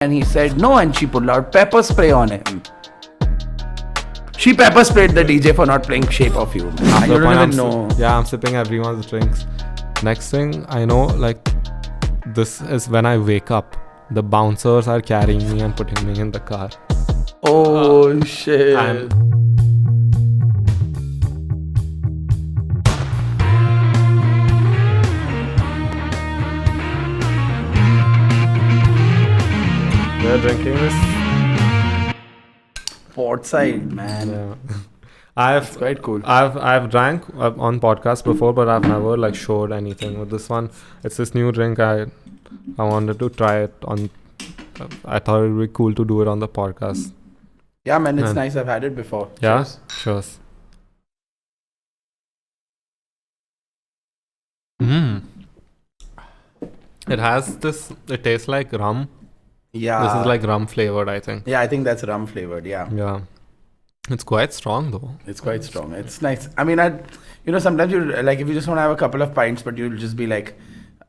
And he said no, and she pulled out pepper spray on him. She pepper sprayed the DJ for not playing Shape of You. I don't even know. I'm sipping everyone's drinks. Next thing I know, like, this is when I wake up. The bouncers are carrying me and putting me in the car. Oh shit. They're drinking this. Port side, man. Yeah. It's quite cool. I've drank on podcasts before, but I've never like showed anything. With this one, it's this new drink. I wanted to try it on. I thought it would be cool to do it on the podcast. Yeah, man, it's nice. I've had it before. Yeah, cheers. It has this. It tastes like rum. Yeah. This is like rum flavored, I think. Yeah, I think that's rum flavored. Yeah. Yeah. It's quite strong though. It's quite strong. It's nice. I mean, sometimes you like if you just want to have a couple of pints, but you'll just be like,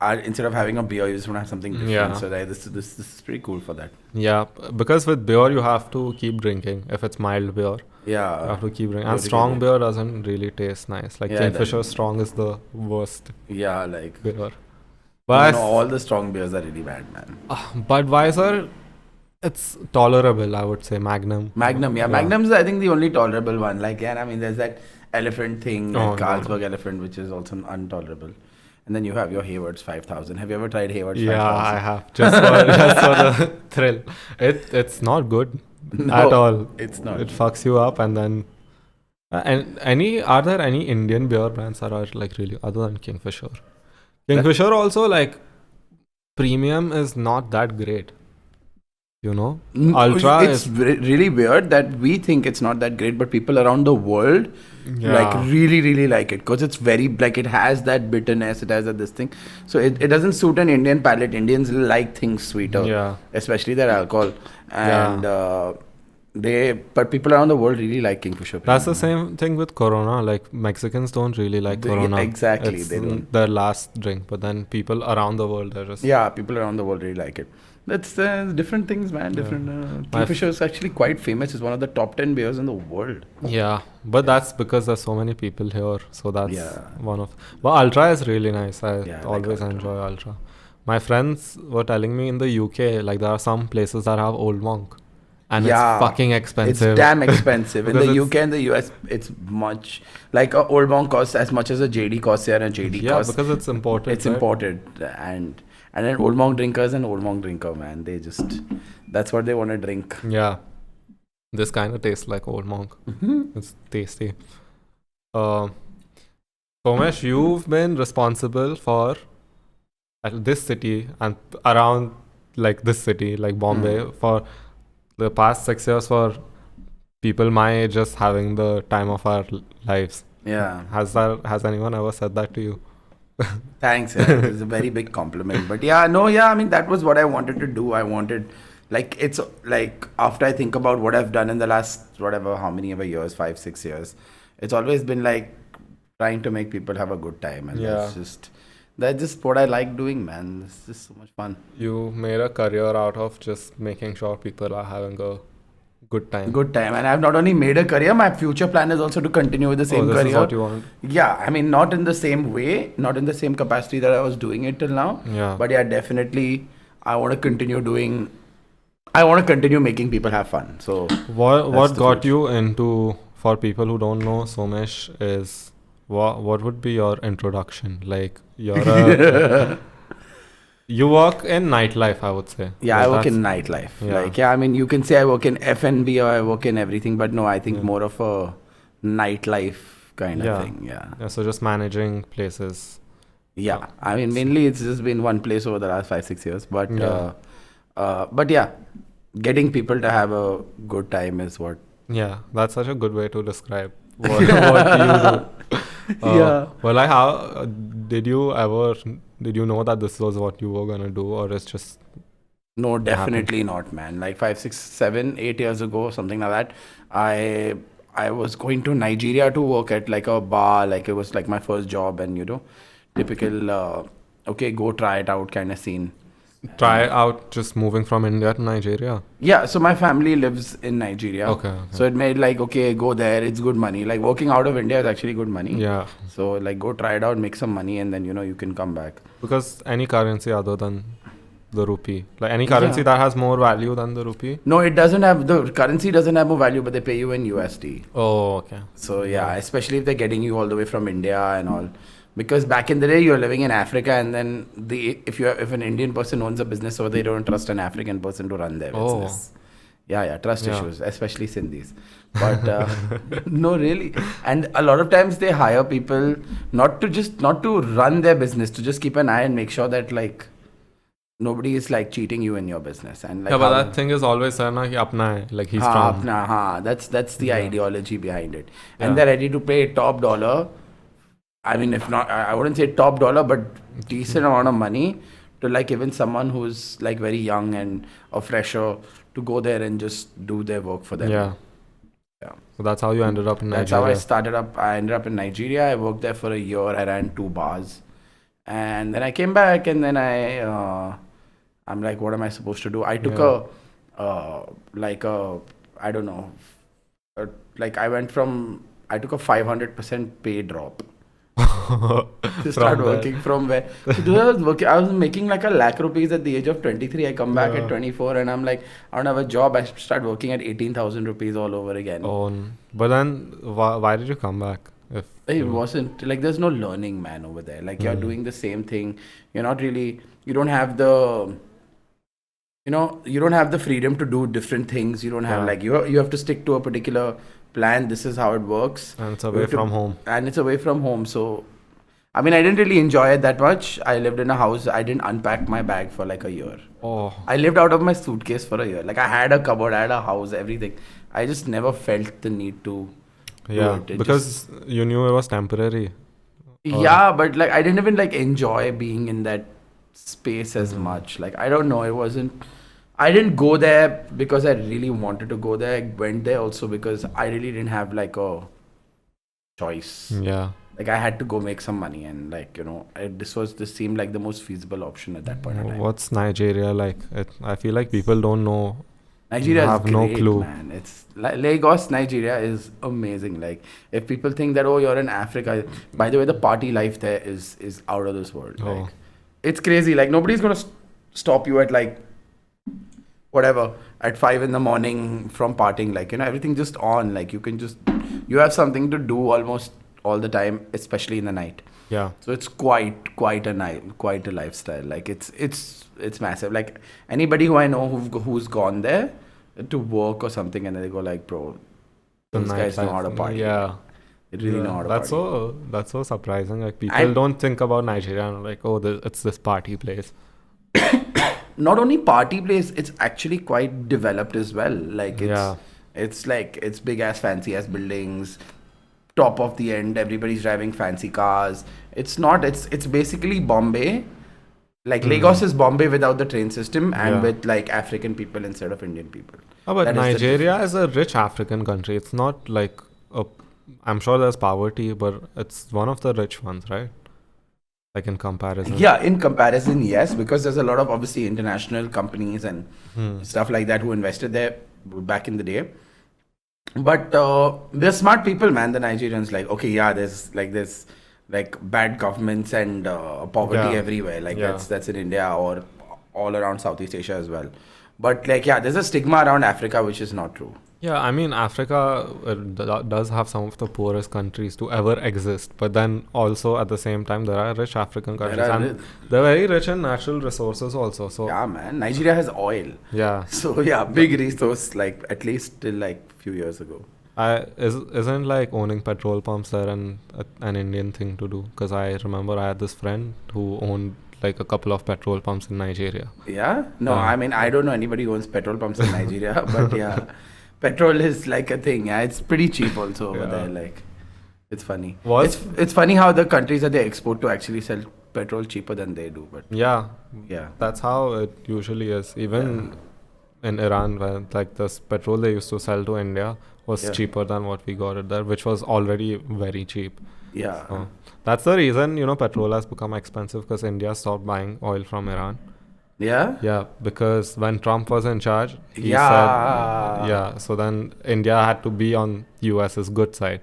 instead of having a beer, you just want to have something different. Yeah. So this is pretty cool for that. Yeah, because with beer you have to keep drinking. If it's mild beer, Yeah. you have to keep drinking. And strong beer doesn't really taste nice. Like Kingfisher Strong is the worst Yeah, like beer. But all the strong beers are really bad, man. Budweiser, it's tolerable, I would say. Magnum. Yeah. Magnum's I think the only tolerable one. Like, yeah, I mean, there's that elephant thing, Carlsberg elephant, which is also intolerable. And then you have your Hayward's 5000. Have you ever tried Hayward's 5000? Yeah, I have. Just for the thrill. It's not good at all. It's not. It fucks you up, and then. Are there any Indian beer brands that are like really other than Kingfisher? Kingfisher also, like, premium is not that great. You know? Ultra it's really weird that we think it's not that great, but people around the world like really, really like it because it's very, like, it has that bitterness, it has this thing. So it doesn't suit an Indian palate. Indians like things sweeter, especially their alcohol. And but people around the world really like Kingfisher. That's the same thing with Corona. Like, Mexicans don't really like Corona. Exactly. It's they don't. Their last drink, but then people around the world, they're just... Yeah, people around the world really like it. That's different things, man. Different. Kingfisher is actually quite famous. It's one of the top 10 beers in the world. Yeah, but that's because there's so many people here. So that's one of... But Ultra is really nice. I always enjoy Ultra. My friends were telling me in the UK, like, there are some places that have Old Monk. And it's fucking expensive. It's damn expensive. In the UK and the US, it's much... Like, a Old Monk costs as much as a JD costs here, and a JD costs... Yeah, because it's imported. It's imported. And then Old Monk drinkers and Old Monk drinker, man. They just... That's what they want to drink. Yeah. This kind of tastes like Old Monk. It's tasty. Somesh, you've been responsible for this city and around, like, this city, like Bombay, for the past 6 years, for people my age just having the time of our lives. Yeah. Has anyone ever said that to you? Thanks. It's a very big compliment. But I mean, that was what I wanted to do. I wanted, like, it's like, after I think about what I've done in the last, whatever, how many ever years, 5-6 years, it's always been like trying to make people have a good time. And that's just what I like doing, man. It's just so much fun. You made a career out of just making sure people are having a good time. And I've not only made a career, my future plan is also to continue with the same career. This is what you want? Yeah, I mean, not in the same way, not in the same capacity that I was doing it till now. Yeah. But definitely, I want to continue making people have fun. So what got you into, for people who don't know, Somesh is, what would be your introduction? Like, you're you work in nightlife, I would say. Yeah, like, I work in nightlife. Yeah. Like, I mean, you can say I work in F&B or I work in everything, but no, I think more of a nightlife kind of thing. Yeah. So just managing places. Yeah. I mean, mainly it's just been one place over the last 5-6 years, but getting people to have a good time is what. Yeah, that's such a good way to describe what you do. Well, like, how did you know that this was what you were gonna do, or it's just... No, definitely not, man. Like 5, 6, 7, 8 years ago, something like that, I was going to Nigeria to work at like a bar. Like, it was like my first job, and typical go try it out kind of scene. try out just moving from India to Nigeria? Yeah, so my family lives in Nigeria. Okay. So it made like, okay, go there, it's good money. Like working out of India is actually good money. Yeah. So like go try it out, make some money, and then you can come back. Because any currency other than the rupee, like any currency that has more value than the rupee. No, it doesn't have, the currency doesn't have more value, but they pay you in USD. Oh, okay. So yeah, especially if they're getting you all the way from India and all. Because back in the day, you're living in Africa, and then if an Indian person owns a business over there, they don't trust an African person to run their business. Yeah, trust issues, especially Sindhis. But no, really. And a lot of times they hire people not to run their business, to just keep an eye and make sure that like nobody is like cheating you in your business. And like, yeah, but that thing is always ki apna hai, like he's from. That's the ideology behind it, and they're ready to pay top dollar. I mean, if not, I wouldn't say top dollar, but decent amount of money to like even someone who's like very young and a fresher to go there and just do their work for them. Yeah. So that's how you ended up in Nigeria. That's how I started up. I ended up in Nigeria. I worked there for a year. I ran 2 bars, and then I came back, and then I'm like, what am I supposed to do? I took I don't know, I took a 500% pay drop. To start working from where? So I was making like a lakh rupees at the age of 23. I come back at 24 and I'm like, I don't have a job. I start working at 18,000 rupees all over again. Oh, but then why did you come back? It wasn't like, there's no learning, man, over there. Like you're doing the same thing. You're not really, you don't have the freedom to do different things. You don't have like, you have to stick to a particular plan. This is how it works. And it's away from home. So, I mean, I didn't really enjoy it that much. I lived in a house. I didn't unpack my bag for like a year. Oh. I lived out of my suitcase for a year. Like I had a cupboard, I had a house, everything. I just never felt the need to do it. Because you knew it was temporary. Yeah, but like I didn't even like enjoy being in that space as much. Like I don't know, I didn't go there because I really wanted to go there. I went there also because I really didn't have like a choice. Yeah. Like I had to go make some money, and like, this seemed like the most feasible option at that point in time. What's Nigeria like? I feel like people don't know. Nigeria have is great, no clue. Man. It's Lagos, Nigeria is amazing. Like if people think that, oh, you're in Africa, by the way, the party life there is out of this world. Oh. Like it's crazy. Like nobody's gonna stop you at like whatever at 5 a.m. from partying. Like everything just on. Like you have something to do almost all the time, especially in the night. Yeah. So it's quite a lifestyle. Like it's massive. Like anybody who I know who's gone there to work or something, and then they go like, bro, those guys know how to party. Yeah. They really know how to party. That's so surprising. Like people don't think about Nigeria and like, oh, it's this party place. Not only party place, it's actually quite developed as well. Like it's big ass fancy ass buildings, top of the end, everybody's driving fancy cars. It's basically Bombay. Like Lagos is Bombay without the train system and with like African people instead of Indian people. Oh, but Nigeria is a rich African country. It's not like I'm sure there's poverty, but it's one of the rich ones, right? Like in comparison. Yeah, in comparison, yes, because there's a lot of obviously international companies and stuff like that who invested there back in the day. But they're smart people, man. The Nigerians, like, okay, yeah, there's like bad governments and poverty everywhere. Like that's in India or all around Southeast Asia as well. But like, yeah, there's a stigma around Africa which is not true. Yeah, I mean, Africa does have some of the poorest countries to ever exist. But then also at the same time, there are rich African countries. And they're very rich in natural resources also. So yeah, man. Nigeria has oil. Yeah. So yeah, big resource, like at least till like few years ago. Isn't like owning petrol pumps there an Indian thing to do? Because I remember I had this friend who owned like a couple of petrol pumps in Nigeria. Yeah? No, I mean, I don't know anybody who owns petrol pumps in Nigeria. But yeah, petrol is like a thing. Yeah, it's pretty cheap also over there. Like, it's funny. It's funny how the countries that they export to actually sell petrol cheaper than they do. But yeah, that's how it usually is. Even in Iran, where like this petrol they used to sell to India was cheaper than what we got it there, which was already very cheap. Yeah. So that's the reason, petrol has become expensive, because India stopped buying oil from Iran. Yeah. Yeah, because when Trump was in charge, he Yeah. said, yeah, so then India had to be on US's good side.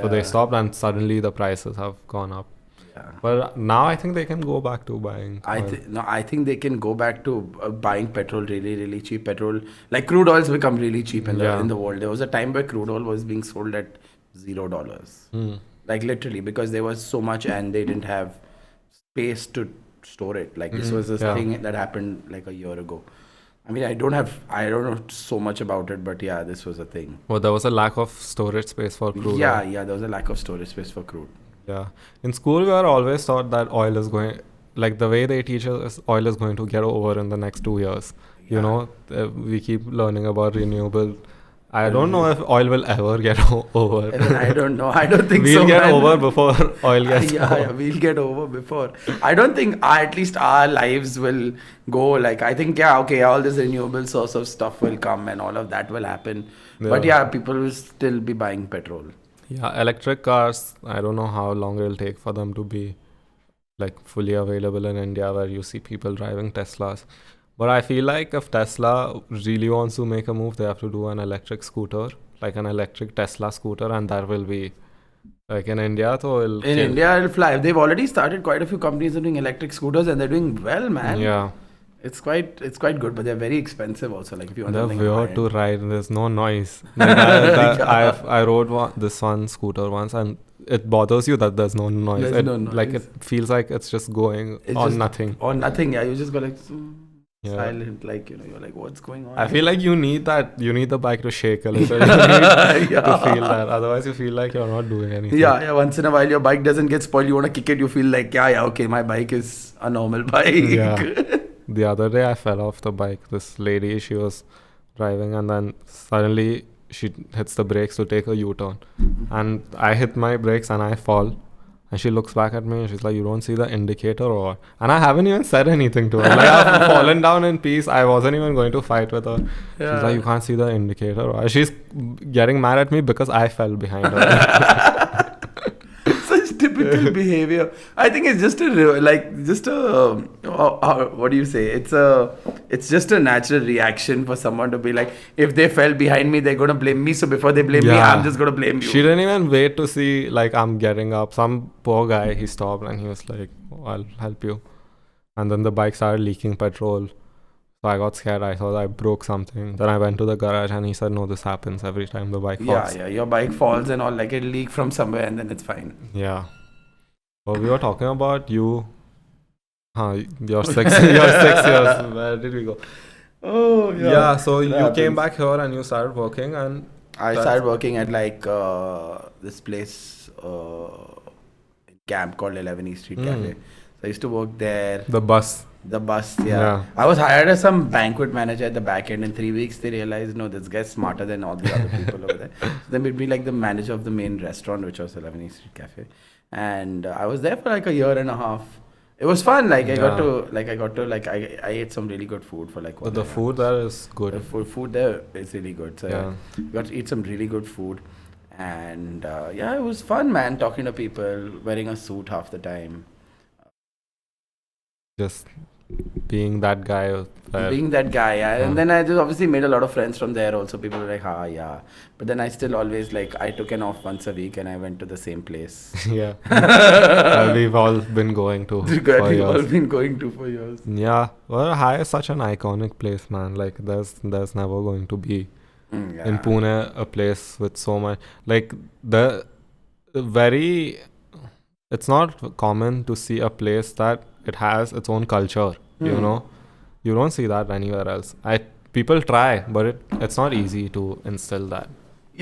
So they Yeah. stopped, and suddenly the prices have gone up. Yeah. But now I think they can go back to buying oil. I think they can go back to buying petrol really, really cheap. Petrol, like crude oil's become really cheap in the Yeah. in the world. There was a time where crude oil was being sold at $0, like literally, because there was so much and they didn't have space to store it. Like this was a Yeah. thing that happened like a year ago. I mean, I don't know so much about it, but yeah, this was a thing. Well, there was a lack of storage space for crude Yeah, oil. yeah, there was a lack of storage space for crude. Yeah. In school, we are always taught that oil is going, like the way they teach us, oil is going to get over in the next 2 years. You Yeah. know, we keep learning about renewable. I don't know if oil will ever get over. I don't know. I don't think We'll so. get man. over before oil gets over. Yeah, we'll get over before. I don't think at least our lives will go like, I think, yeah, okay, all this renewable source of stuff will come and all of that will happen. But Yeah. yeah, people will still be buying petrol. Yeah, electric cars, I don't know how long it'll take for them to be like fully available in India, where you see people driving Teslas. But I feel like if Tesla really wants to make a move, they have to do an electric scooter, like an electric Tesla scooter, and that will be like in India. So it'll In India, it'll fly. They've already started. Quite a few companies are doing electric scooters, and they're doing well, man. Yeah, It's quite good, but they're very expensive also. Like if you want they're something weird to high-end. ride. There's no noise. Like I rode this one scooter once, and it bothers you that there's no noise. There's no noise. Like it feels like it's just going It's on just- nothing. Or nothing. Yeah, you just go like Yeah. silent, like you're like, what's going on? I feel like you need that. You need the bike to shake a little. You need Yeah. to feel that. Otherwise, you feel like you're not doing anything. Yeah. Once in a while, your bike doesn't get spoiled. You want to kick it. You feel like, yeah, okay, my bike is a normal bike. Yeah. The other day, I fell off the bike. This lady, she was driving, and then suddenly she hits the brakes to take a U-turn, and I hit my brakes and I fall. And she looks back at me and she's like, "You don't see the indicator or what?" And I haven't even said anything to her. Like, I've fallen down in peace. I wasn't even going to fight with her. She's like, "You can't see the indicator or what?" She's getting mad at me because I fell behind her. Such typical behavior. I think it's just what do you say? It's just a natural reaction for someone to be like, if they fell behind me, they're gonna blame me. So before they blame me, Yeah. I'm just gonna blame you. She didn't even wait to see like I'm getting up. Some poor guy, he stopped and he was like, "Oh, I'll help you." And then the bike started leaking petrol. So I got scared. I thought I broke something. Then I went to the garage and he said, "No, this happens every time the bike falls." Yeah. Your bike falls and all, like it'll leak from somewhere and then it's fine. Yeah. Well, we were talking about you. Your 6 your 6 years. Where did we go? Oh Yeah, so you happens. came back here and you started working, and I started working at like this place in camp called 11 East Street Cafe. So I used to work there. the bus. The bus, yeah. Yeah. I was hired as some banquet manager at the back end. In 3 weeks, they realized, no, this guy's smarter than all the other people over there. So they made me like the manager of the main restaurant, which was 11 East Street Cafe. And I was there for like a year and a half. It was fun. Like I ate some really good food for like 1 The year. food there is good. The food there is really good. So Yeah. got to eat some really good food. And yeah, it was fun, man. Talking to people, wearing a suit half the time. Just being that guy. Being that guy, yeah. And then I just obviously made a lot of friends from there also. People were like, yeah. But then I still always like, I took an off once a week and I went to the same place. Yeah. We've all been going to for We've all years. been going to for years. Yeah. Well, High is such an iconic place, man. Like there's never going to be Yeah. in Pune a place with so much, like it's not common to see a place that it has its own culture. You know, you don't see that anywhere else. People try, but it's not easy to instill that.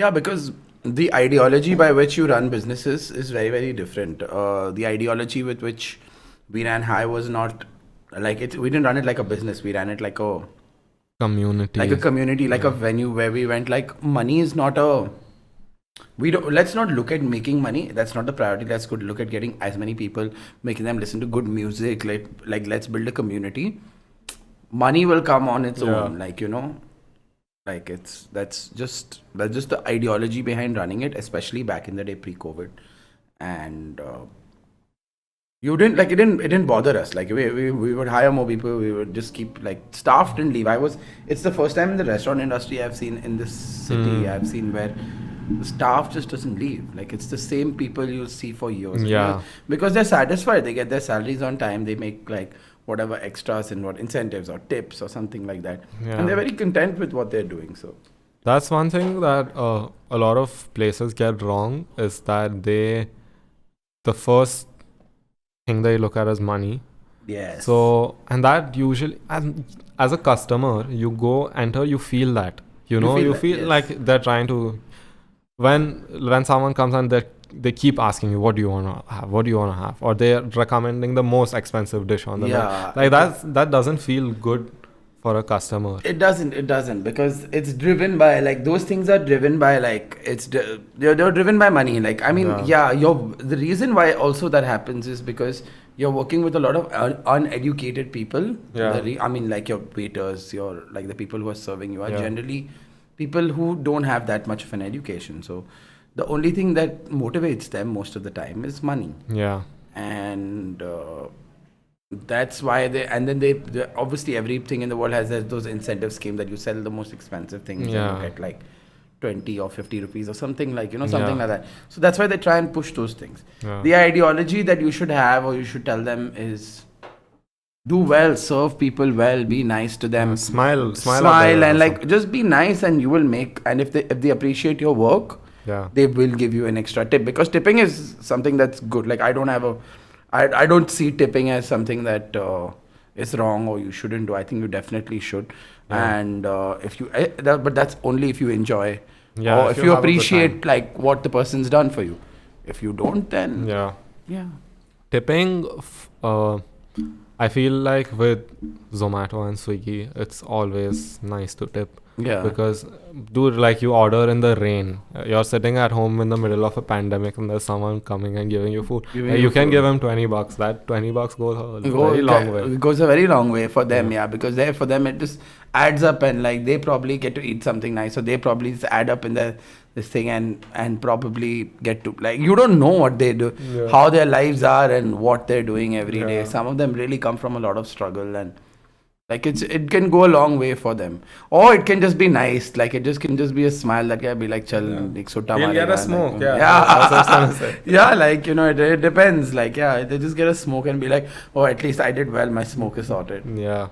Yeah, because the ideology by which you run businesses is very, very different. The ideology with which we ran High was not like it. We didn't run it like a business. We ran it like a community, like a venue where we went. Like money is not a. Let's not look at making money. That's not the priority. Let's look at getting as many people, making them listen to good music. Like let's build a community. Money will come on its own. Like like that's just the ideology behind running it, especially back in the day pre-COVID. And it didn't bother us. Like we would hire more people. We would just keep like staff didn't leave. It's the first time in the restaurant industry I've seen in this city. I've seen where the staff just doesn't leave. Like it's the same people you'll see for years. Yeah. Because they're satisfied. They get their salaries on time. They make like whatever extras and what incentives or tips or something like that. Yeah. And they're very content with what they're doing. So That's one thing that a lot of places get wrong is that the first thing they look at is money. yes. So, and that usually, as a customer, you go enter, you feel that, you feel yes. like they're trying to, when someone comes and they keep asking you, what do you want to have? What do you want to have? Or they're recommending the most expensive dish on the menu. Like that doesn't feel good for a customer. It doesn't because it's driven by like those things are driven by like they're driven by money. Like I mean, the reason why also that happens is because you're working with a lot of uneducated people. Yeah. I mean, like your waiters, your like the people who are serving you are Yeah. generally people who don't have that much of an education. So the only thing that motivates them most of the time is money. Yeah. And that's why they obviously everything in the world has those incentive scheme that you sell the most expensive things Yeah. and you get like 20 or 50 rupees or something like something like that. So that's why they try and push those things. Yeah. The ideology that you should have or you should tell them is do well, serve people well, be nice to them, Smile and like just be nice and you will make, and if they appreciate your work, Yeah. they will give you an extra tip because tipping is something that's good. Like I don't see tipping as something that is wrong or you shouldn't do. I think you definitely should. Yeah. And if you, but that's only if you enjoy Yeah, or if if you you have a good appreciate like what the person's done for you. If you don't, then Yeah. Tipping, I feel like with Zomato and Swiggy, it's always nice to tip. Yeah. Because, dude, like you order in the rain. You're sitting at home in the middle of a pandemic and there's someone coming and giving you food. You can give him $20. That $20 goes a very long way. It goes a very long way for them, because for them it just adds up and like they probably get to eat something nice. So they probably just add up in this thing and probably get to like you don't know what they do, how their lives are and what they're doing every day. Some of them really come from a lot of struggle and like it can go a long way for them, or it can just be nice. Like it can just be a smile that can be like, "Chal, ek sutta He'll get marega," a smoke. like, Yeah. That's what I was trying to say. yeah, like it depends. Like they just get a smoke and be like, "Oh, at least I did well. My smoke is sorted." Yeah.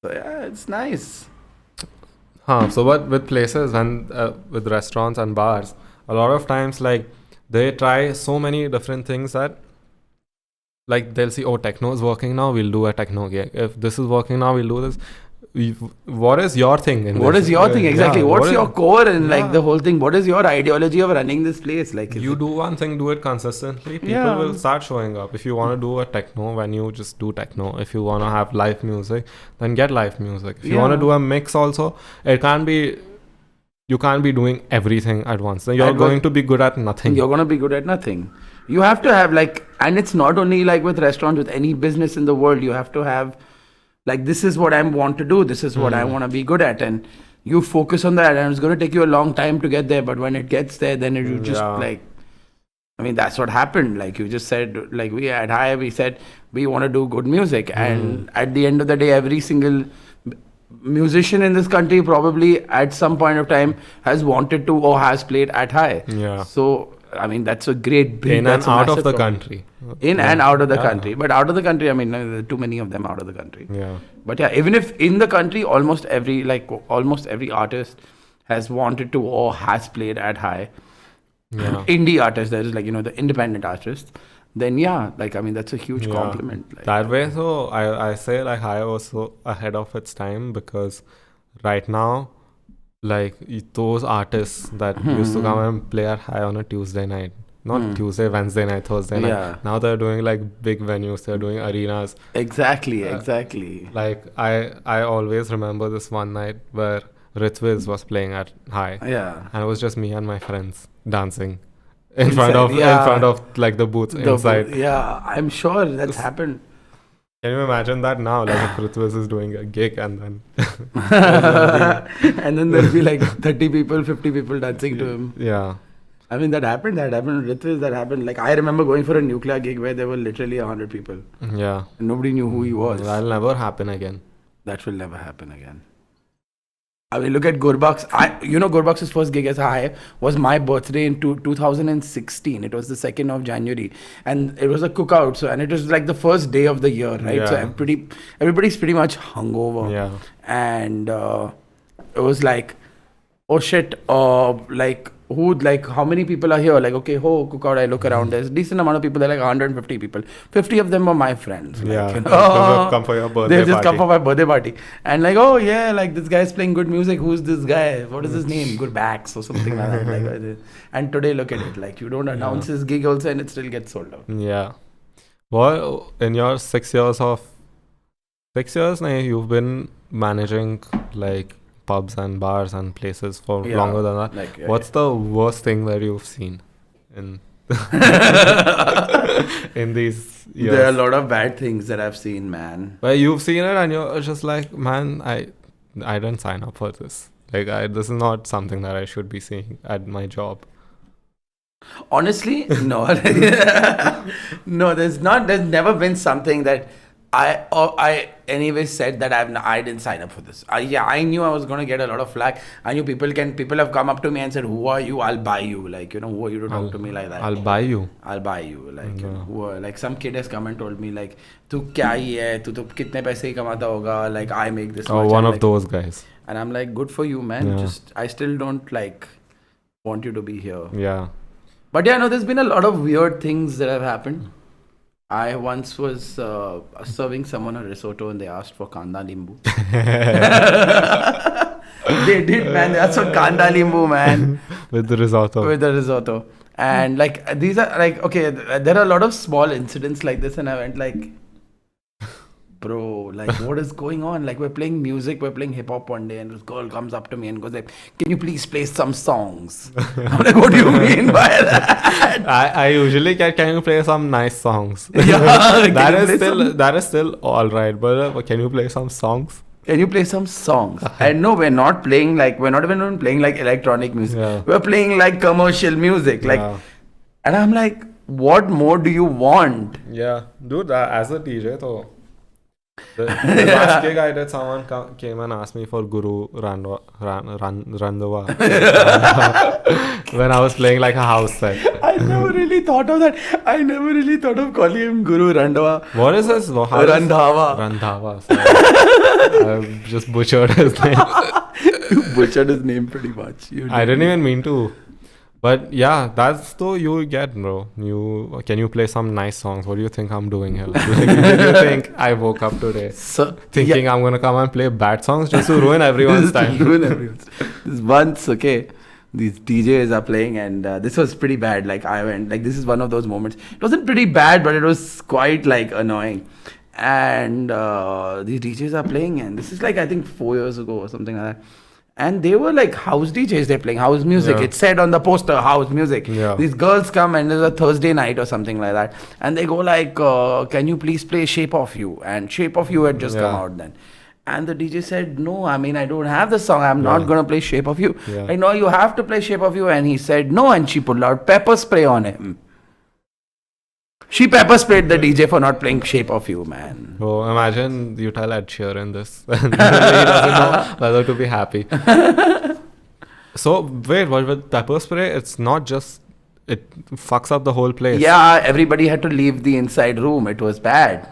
So it's nice. So but with places and with restaurants and bars, a lot of times like they try so many different things that like they'll see, oh, techno is working now, we'll do a techno gig. If this is working now, we'll do this. What is your thing in What this? is your thing exactly? Yeah, What's your core in like the whole thing? What is your ideology of running this place? Like you do one thing, do it consistently. People Yeah. will start showing up. If you want to do a techno venue, just do techno. If you want to have live music, then get live music. If you want to do a mix also, you can't be doing everything at once. Then you're going to be good at nothing. You're going to be good at nothing. You have to have like, and it's not only like with restaurants, with any business in the world, you have to have like, this is what I want to do. This is what I want to be good at. And you focus on that and it's going to take you a long time to get there. But when it gets there, then you just like, I mean, that's what happened. Like you just said, like we at High, we said, we want to do good music. And at the end of the day, every single musician in this country probably at some point of time has wanted to or has played at High. Yeah. So, I mean, that's a great in and out of the country. In and out of the country. But out of the country, I mean, there are too many of them out of the country. Yeah. But yeah, even if in the country, almost every artist has wanted to or has played at High. Yeah. Indie artists, there is like, the independent artists. Then like, I mean, that's a huge compliment. Like, that way, so I say like High was so ahead of its time because right now, like those artists that used to come and play at High on a Tuesday night, not Tuesday, Wednesday night, Thursday night. Now they're doing like big venues, they're doing arenas. Exactly. Like I always remember this one night where Ritviz was playing at High. Yeah. And it was just me and my friends dancing in front of like the booths inside. I'm sure that's happened. Can you imagine that now? Like if Ritviz is doing a gig and then and then there'll be like 30 people, 50 people dancing to him. Yeah. I mean, that happened. That happened. Literally, that happened. Like, I remember going for a nuclear gig where there were literally 100 people. Yeah. And nobody knew who he was. That'll never happen again. That will never happen again. I mean, look at Gurbak's. Gurbak's first gig as a high was my birthday in 2016. It was the 2nd of January. And it was a cookout. So, and it was like the first day of the year, right? Yeah. So, everybody's pretty much hungover. Yeah. And it was like, oh shit, how many people are here? Like, okay, cookout, I look around, there's a decent amount of people, there are like 150 people. 50 of them were my friends. Yeah. Like, They've come for your birthday they've just come party. for my birthday party. And like, oh yeah, like this guy's playing good music. Who's this guy? What is his name? Good backs or something like that. Like, and today, look at it. Like, you don't announce his gig also and it still gets sold out. Yeah. Well, in your 6 years, you've been managing like pubs and bars and places for longer than that. Like, What's the worst thing that you've seen in in these years? There are a lot of bad things that I've seen, man. But you've seen it and you're just like, man, I didn't sign up for this. Like, this is not something that I should be seeing at my job. Honestly, no. No, there's never been something that I anyway said that I didn't sign up for this. I knew I was going to get a lot of flack. I knew people have come up to me and said, who are you? I'll buy you. Like, who are you to talk to me like that? I'll buy you. Like, who are, like, some kid has come and told me, like, tu kya hi hai? Tu to kitne paise hi kamata hoga? Like, I make this much. One I'm of like, those guys. And I'm like, good for you, man. Yeah. I still don't, like, want you to be here. Yeah. But yeah, no, there's been a lot of weird things that have happened. I once was serving someone a risotto and they asked for kanda limbu. They did, man. They asked for kanda limbu, man. With the risotto. And like, these are like, okay, there are a lot of small incidents like this, and I went like, bro, like, what is going on? Like, we're playing music, we're playing hip hop one day, and this girl comes up to me and goes like, can you please play some songs? I'm like, what do you mean by that? I usually get, can you play some nice songs? Yeah, that is still all right, but can you play some songs? Can you play some songs? And no, we're not even playing like electronic music. Yeah. We're playing like commercial music. Like, Yeah. and I'm like, what more do you want? Yeah, dude, as a DJ, though. The last gig I did, someone came and asked me for Guru Randwa when I was playing like a house set. I never really thought of that. I never really thought of calling him Guru Randwa. What is this? Randhawa. Randhawa. I just butchered his name. You butchered his name pretty much. I didn't even mean to. But yeah, that's though you get, bro. Can you play some nice songs? What do you think I'm doing here? Do you think I woke up today thinking I'm gonna come and play bad songs just to ruin everyone's time? This once, okay, these DJs are playing, and this was pretty bad. Like, I went, like, this is one of those moments. It wasn't pretty bad, but it was quite like annoying. And these DJs are playing, and this is like, I think 4 years ago or something like that. And they were like house DJs, they're playing house music. Yeah. It said on the poster, house music. Yeah. These girls come and there's a Thursday night or something like that. And they go like, can you please play Shape of You? And Shape of You had just come out then. And the DJ said, no, I mean, I don't have the song. I'm not going to play Shape of You. Yeah. Like, no, you have to play Shape of You. And he said, no. And she pulled out pepper spray on him. She pepper sprayed the DJ for not playing Shape of You, man. Oh, imagine you tell Ed Sheeran this. He doesn't know whether to be happy. So, wait, what with pepper spray? It's not just, it fucks up the whole place. Yeah, everybody had to leave the inside room. It was bad.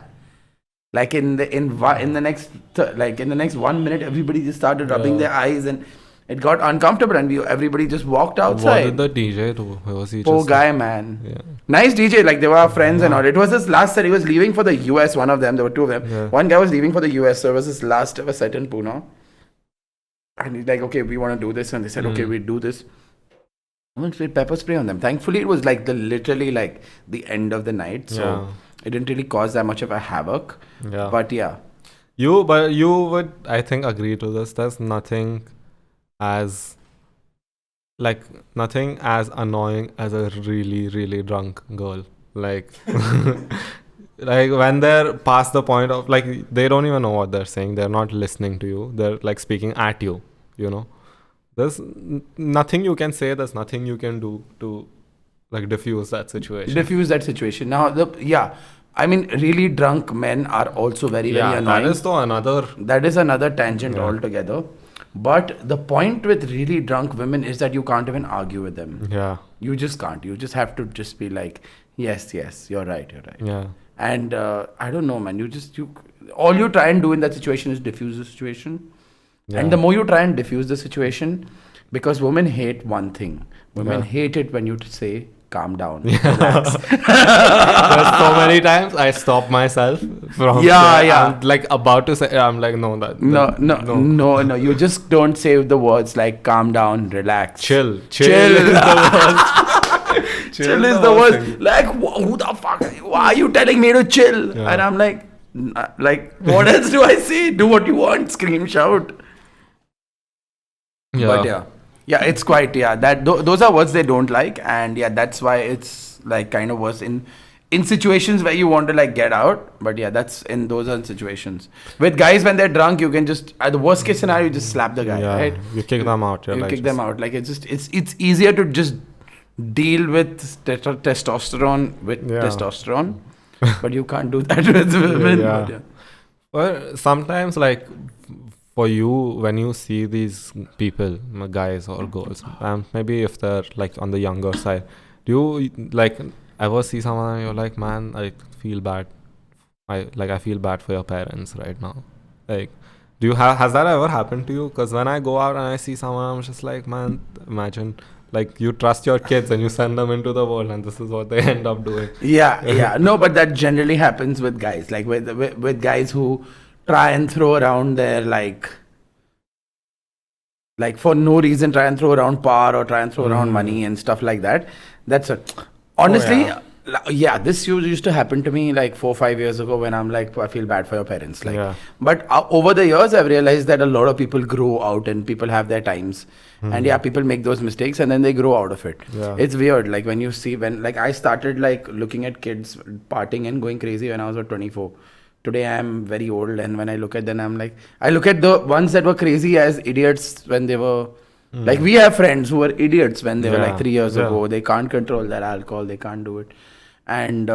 Like in the next 1 minute, everybody just started rubbing their eyes, and it got uncomfortable, and everybody just walked outside. What did the DJ do? Was he Poor just guy, man. Yeah. Nice DJ. Like, they were our friends and all. It was his last set. He was leaving for the US. One of them. There were two of them. Yeah. One guy was leaving for the US. So it was his last ever set in Pune. And he's like, okay, we want to do this. And they said, okay, we do this. I'm going to spray pepper spray on them. Thankfully, it was like literally like the end of the night. So it didn't really cause that much of a havoc. Yeah. But yeah. You would, I think, agree to this. There's nothing as annoying as a really, really drunk girl. Like, like when they're past the point of, like, they don't even know what they're saying. They're not listening to you. They're like speaking at you, you know. There's nothing you can say. There's nothing you can do to like diffuse that situation. Diffuse that situation. Now, I mean, really drunk men are also very annoying. That is though another. That is another tangent altogether. But the point with really drunk women is that you can't even argue with them. Yeah. You just can't. You just have to just be like, yes, you're right. Yeah. And I don't know, man. All you try and do in that situation is diffuse the situation. Yeah. And the more you try and diffuse the situation, because women hate one thing. Women hate it when you say, calm down. Relax. There's so many times I stop myself from I'm like about to say, I'm like, no. You just don't say the words like calm down, relax. Chill is the worst. Chill is the worst. Like, who the fuck are you? Why are you telling me to chill? And I'm like, what else do I say? Do what you want, scream, shout. Yeah. But it's quite that those are words they don't like, and that's why it's like kind of worse in situations where you want to like get out. But those are situations with guys when they're drunk, you can just at the worst case scenario you just slap the guy, right? You kick them out. You kick them out. Like it's easier to just deal with testosterone with testosterone, but you can't do that with women. Well, sometimes like. For you, when you see these people, guys or girls, maybe if they're like on the younger side, do you like ever see someone and you're like, man, I feel bad. I feel bad for your parents right now. Like, has that ever happened to you? Because when I go out and I see someone, I'm just like, man, imagine like you trust your kids and you send them into the world and this is what they end up doing. No, but that generally happens with guys, like with guys who try and throw around their like for no reason try and throw around power or try and throw around money and stuff like that. That's it. Honestly, this used to happen to me like 4 or 5 years ago when I'm like, I feel bad for your parents. But over the years, I've realized that a lot of people grow out and people have their times. And people make those mistakes and then they grow out of it. It's weird. Like when you see I started like looking at kids partying and going crazy when I was 24. Today I am very old, and when I look at them, I'm like, I look at the ones that were crazy as idiots when they were, like we have friends who were idiots when they were like 3 years ago. They can't control their alcohol, they can't do it. And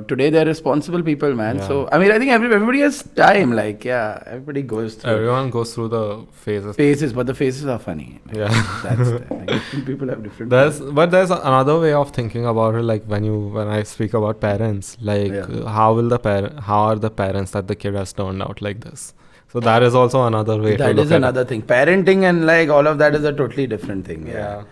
today they're responsible people, man. So, I mean, I think everybody has time. Like, everybody goes through. Everyone goes through the phases. But the phases are funny. Yeah. That's like, different people have different. But there's another way of thinking about it. Like when I speak about parents, like how are the parents that the kid has turned out like this? So that is also another way. That is another thing. Parenting and like all of that is a totally different thing. Yeah.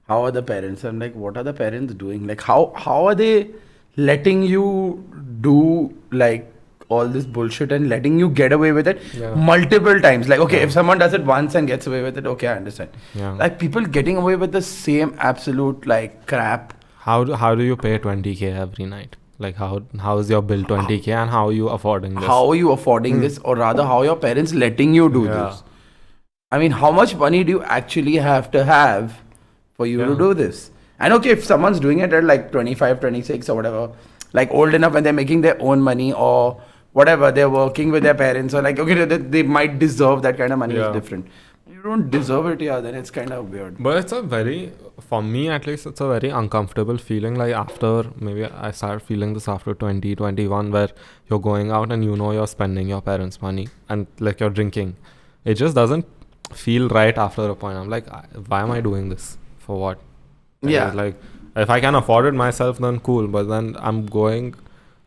How are the parents? I'm like, what are the parents doing? Like, how are they letting you do like all this bullshit and letting you get away with it multiple times? Like, okay, if someone does it once and gets away with it, okay, I understand. Like people getting away with the same absolute like crap. How do you pay 20K every night? Like how is your bill 20K and how are you affording this? How are you affording this, or rather how are your parents letting you do this? I mean, how much money do you actually have to have for you to do this? And okay, if someone's doing it at like 25, 26 or whatever, like old enough when they're making their own money or whatever, they're working with their parents or like, okay, they might deserve that kind of money is different. You don't deserve it, then it's kind of weird. But for me at least, it's a very uncomfortable feeling. Like after, maybe I started feeling this after 20, 21, where you're going out and you're spending your parents' money and like you're drinking. It just doesn't feel right after a point. I'm like, why am I doing this? For what? Like if I can afford it myself, then cool. But then I'm going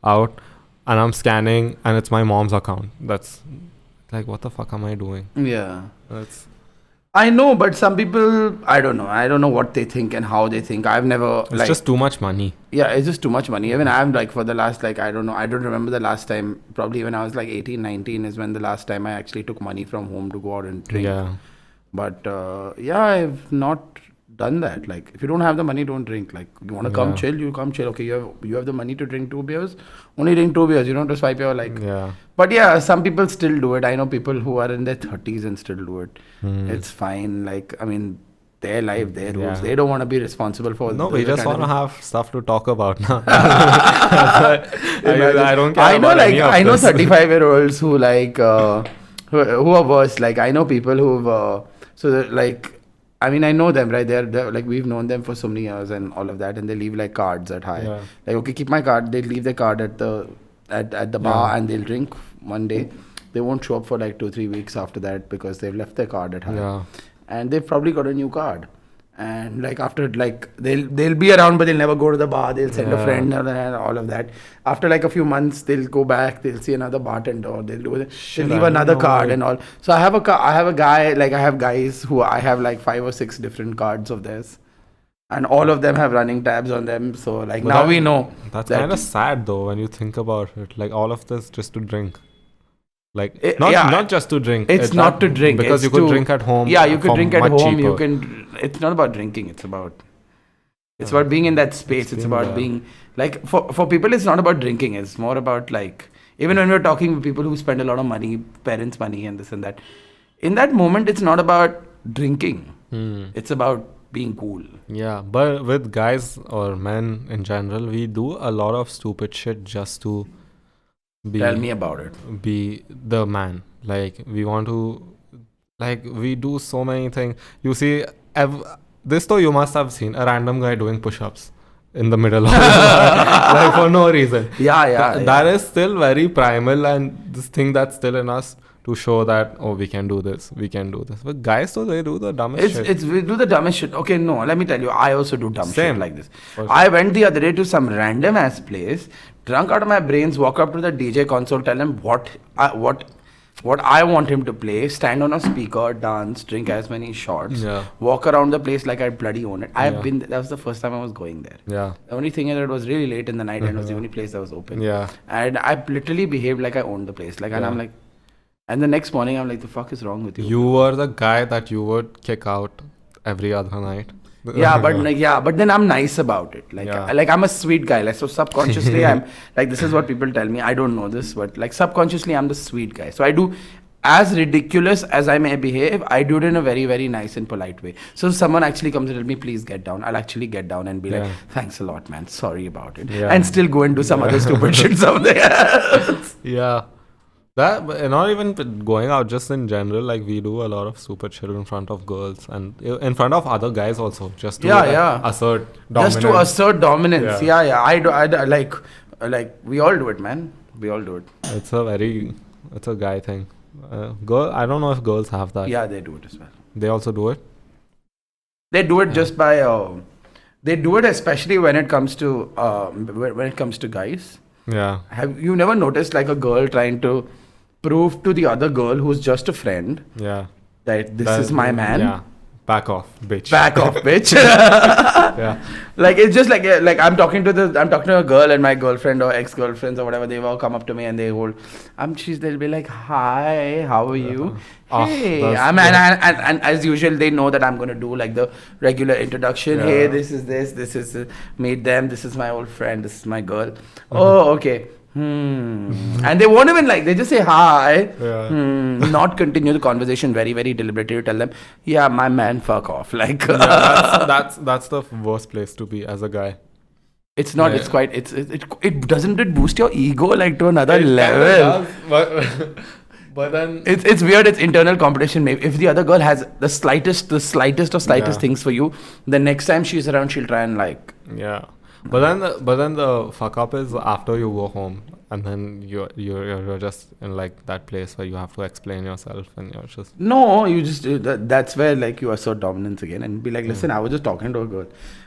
out and I'm scanning and it's my mom's account. That's like, what the fuck am I doing? I know, but some people, I don't know what they think and how they think. I've never it's just too much money. It's just too much money. Even I'm like, for the last I don't remember the last time. Probably when I was like 18, 19 is when the last time I actually took money from home to go out and drink. But I've not done that. Like, if you don't have the money, don't drink. Like, you want to come chill, you come chill. Okay, you have the money to drink 2 beers, only drink 2 beers. You don't have to swipe your like. But some people still do it. I know people who are in their 30s and still do it. It's fine. Like, I mean, their life, their rules. They don't want to be responsible for. No, we just want to have stuff to talk about now. I don't care. I know, like, I know 35-year-olds who like who are worse. Like, I know people who've like. I mean, I know them, right? They're like, we've known them for so many years and all of that, and they leave like cards at high. Yeah. Like, okay, keep my card. They leave the card at the bar, Yeah. and they'll drink one day. They won't show up for like 2-3 weeks after that because they've left their card at high. Yeah. And they've probably got a new card. And like after, like, they'll be around, but they'll never go to the bar. They'll send a Yeah. friend and all of that. After like a few months, they'll go back. They'll see another bartender, or they'll Shit, leave I don't another know, card like- and all. So I have a guy, like I have guys who I have like 5 or 6 different cards of theirs, and all of them have running tabs on them. So like But now that- we know. That's that- kind of sad though when you think about it. Like all of this just to drink. Like It- not yeah. not just to drink. It's not to drink, because it's you could to- drink at home. Yeah, you could for drink at much home. cheaper. You can. It's not about drinking. It's about being in that space. It's being about there. being like for people. It's not about drinking. It's more about like, even when we're talking with people who spend a lot of money, parents' money, and this and that. In that moment, it's not about drinking. Hmm. It's about being cool. Yeah, but with guys or men in general, we do a lot of stupid shit just to Tell me about it. be the man. Like we want to, like we do so many things. You see, this though you must have seen a random guy doing push-ups in the middle of like for no reason. Yeah. That is still very primal, and this thing that's still in us to show that we can do this. But guys though, they do the dumbest shit. We do the dumbest shit. Okay, no, let me tell you, I also do dumb Same. shit like this. For I went the other day to some random ass place, drunk out of my brains, walk up to the DJ console, tell him what I want him to play, stand on a speaker, dance, drink as many shots, Yeah. walk around the place like I bloody own it. Yeah. That was the first time I was going there. Yeah. The only thing is that it was really late in the night and it was the only place that was open. Yeah. And I literally behaved like I owned the place. Like, and Yeah. I'm like, and the next morning I'm like, the fuck is wrong with you? You were the guy that you would kick out every other night. but then I'm nice about it. Like, Yeah. like I'm a sweet guy. Like, so subconsciously I'm like, this is what people tell me. I don't know this, but like subconsciously I'm the sweet guy. So I do, as ridiculous as I may behave, I do it in a very, very nice and polite way. So if someone actually comes and tell me, please get down, I'll actually get down and be like, Yeah. thanks a lot, man. Sorry about it. Yeah. And still go and do some other stupid shit somewhere. Yeah. That, but not even going out, just in general, like we do a lot of stupid shit in front of girls and in front of other guys also, just to assert dominance. Just to assert dominance. Yeah. Yeah. I do, like we all do it, man. We all do it. It's a guy thing. Girl, I don't know if girls have that. Yeah, they do it as well. They also do it. They do it just by. They do it especially when it comes to guys. Yeah. Have you never noticed like a girl trying to prove to the other girl who's just a friend Yeah. that this is my man? Yeah. Back off, bitch. Back off, bitch. Yeah. Like it's just like I'm talking to a girl and my girlfriend or ex-girlfriends or whatever, they all come up to me and they'll be like, hi, how are you? Oh, Hey, that's- and as usual they know that I'm gonna do like the regular introduction. Yeah. Hey, this is meet them, this is my old friend, this is my girl. Oh, okay. And they won't even they just say hi. Yeah. Not continue the conversation. Very, very deliberately you tell them, yeah, my man, fuck off. Like Yeah, that's the worst place to be as a guy. it's not. Yeah. It's quite. It doesn't boost your ego like to another It level. kinda does, but then It's weird. It's internal competition. Maybe if the other girl has the slightest Yeah. things for you, the next time she's around, she'll try and yeah. But then the fuck up is after you go home and then you're just in like that place where you have to explain yourself and you're just No, you just that's where you assert dominance again and be like, listen, I was just talking to a girl.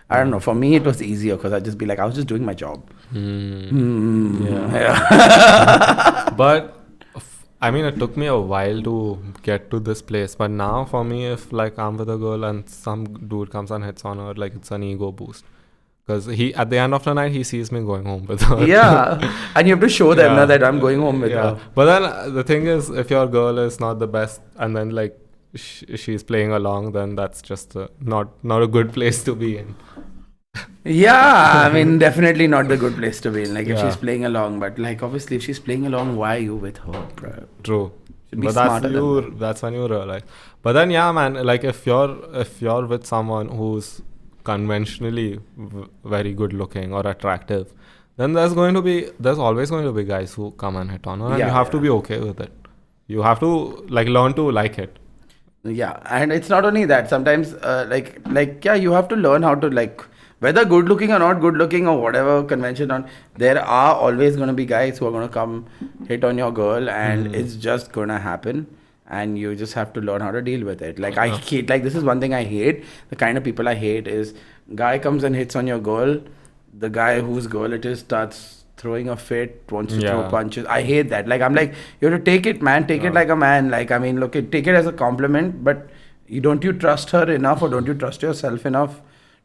I don't know. For me, it was easier because I'd just be like, I was just doing my job. Yeah. But I mean, it took me a while to get to this place. But now for me, if I'm with a girl and some dude comes and hits on her, it's an ego boost. Because at the end of the night, he sees me going home with her. Yeah, and you have to show them Yeah. now that I'm going home with her. But then the thing is, if your girl is not the best and then she's playing along, then that's just not a good place to be in. Yeah, I mean, definitely not the good place to be in. If Yeah. she's playing along, but obviously, if she's playing along, why are you with her, bro? True. Should be But smarter than that's when you realize. But then yeah, man, if you're with someone who's conventionally very good looking or attractive, then there's always going to be guys who come and hit on her, and Yeah, you have to yeah. be okay with it. You have to learn to like it. Yeah, and it's not only that. Sometimes, yeah, you have to learn how to like, whether good looking or not good looking or whatever convention on. There are always gonna be guys who are gonna come hit on your girl, and it's just gonna happen. And you just have to learn how to deal with it. Like I hate, like this is one thing I hate. The kind of people I hate is guy comes and hits on your girl, the guy whose girl it is starts throwing a fit, wants to throw punches. I hate that. Like I'm like, you have to take it, man. Take it like a man. Like I mean, look, take it as a compliment. But you trust her enough, or don't you trust yourself enough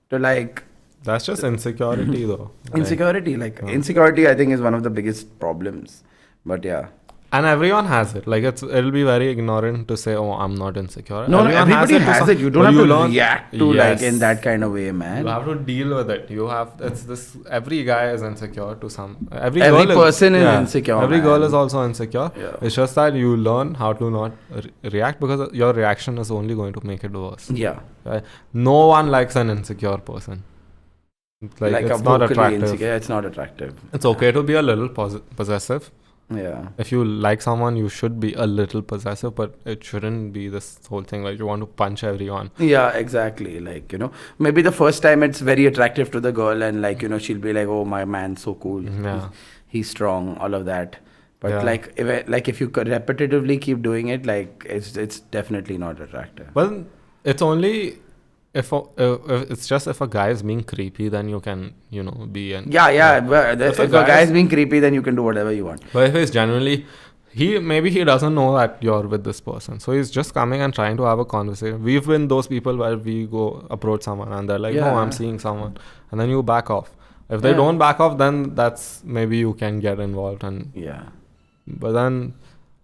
to like? That's just insecurity, though. Insecurity, insecurity. I think is one of the biggest problems. But yeah. And everyone has it. Like it'll be very ignorant to say, "Oh, I'm not insecure." No, everybody has it. You don't have to react to like in Yes. that kind of way, man. You have to deal with it. You have. It's this. Every guy is insecure to some. Every person is insecure. Every man. girl is also insecure. Yeah. It's just that you learn how to not react, because your reaction is only going to make it worse. Yeah. Right? No one likes an insecure person. Like it's not attractive. Insecure. It's not attractive. It's okay to be a little possessive. Yeah. If you like someone, you should be a little possessive, but it shouldn't be this whole thing like you want to punch everyone. Yeah, exactly. Like, maybe the first time it's very attractive to the girl, and like, she'll be like, oh, my man's so cool. Yeah. He's strong, all of that. But Yeah. if you could repetitively keep doing it, like it's definitely not attractive. Well, it's only if it's just if a guy is being creepy, then you can be an But if a guy is being creepy, then you can do whatever you want. But if he's genuinely maybe he doesn't know that you're with this person, so he's just coming and trying to have a conversation. We've been those people where we go approach someone and they're like, no, I'm seeing someone, and then you back off. If they don't back off, then that's maybe you can get involved. And but then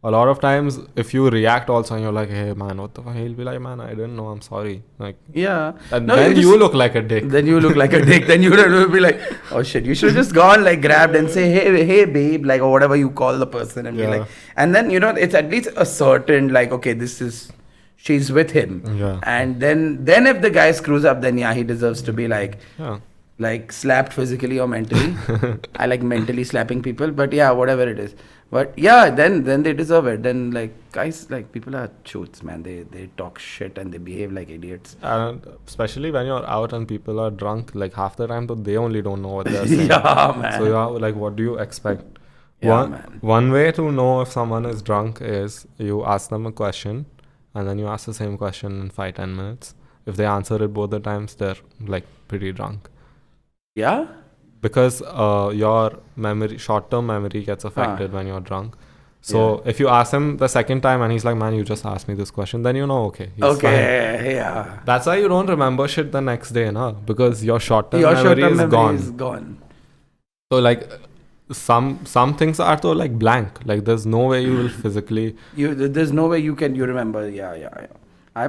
a lot of times, if you react also and you're like, hey man, what the fuck, he'll be like, man, I didn't know, I'm sorry. Like, and then you look like a dick. Then you look like a dick. Then you will be like, oh shit, you should have just gone, like, grabbed and say, hey babe, like, or whatever you call the person, and be like, and then it's at least a certain, like, okay, she's with him. And then if the guy screws up, then he deserves to be like slapped physically or mentally. I like mentally slapping people, but whatever it is. But then they deserve it. Then like guys, like people are choots, man. They talk shit and they behave like idiots. And especially when you're out and people are drunk, like half the time, they only don't know what they're saying. Man. So you are like, what do you expect? Man. One way to know if someone is drunk is you ask them a question, and then you ask the same question in 5-10 minutes. If they answer it both the times, they're like pretty drunk. Yeah. Because your short-term memory gets affected when you're drunk. So if you ask him the second time and he's like, man, you just asked me this question, then okay. He's fine. That's why you don't remember shit the next day, because your short-term memory is gone. So like some things are though like blank. Like there's no way you will physically. There's no way you remember. Yeah.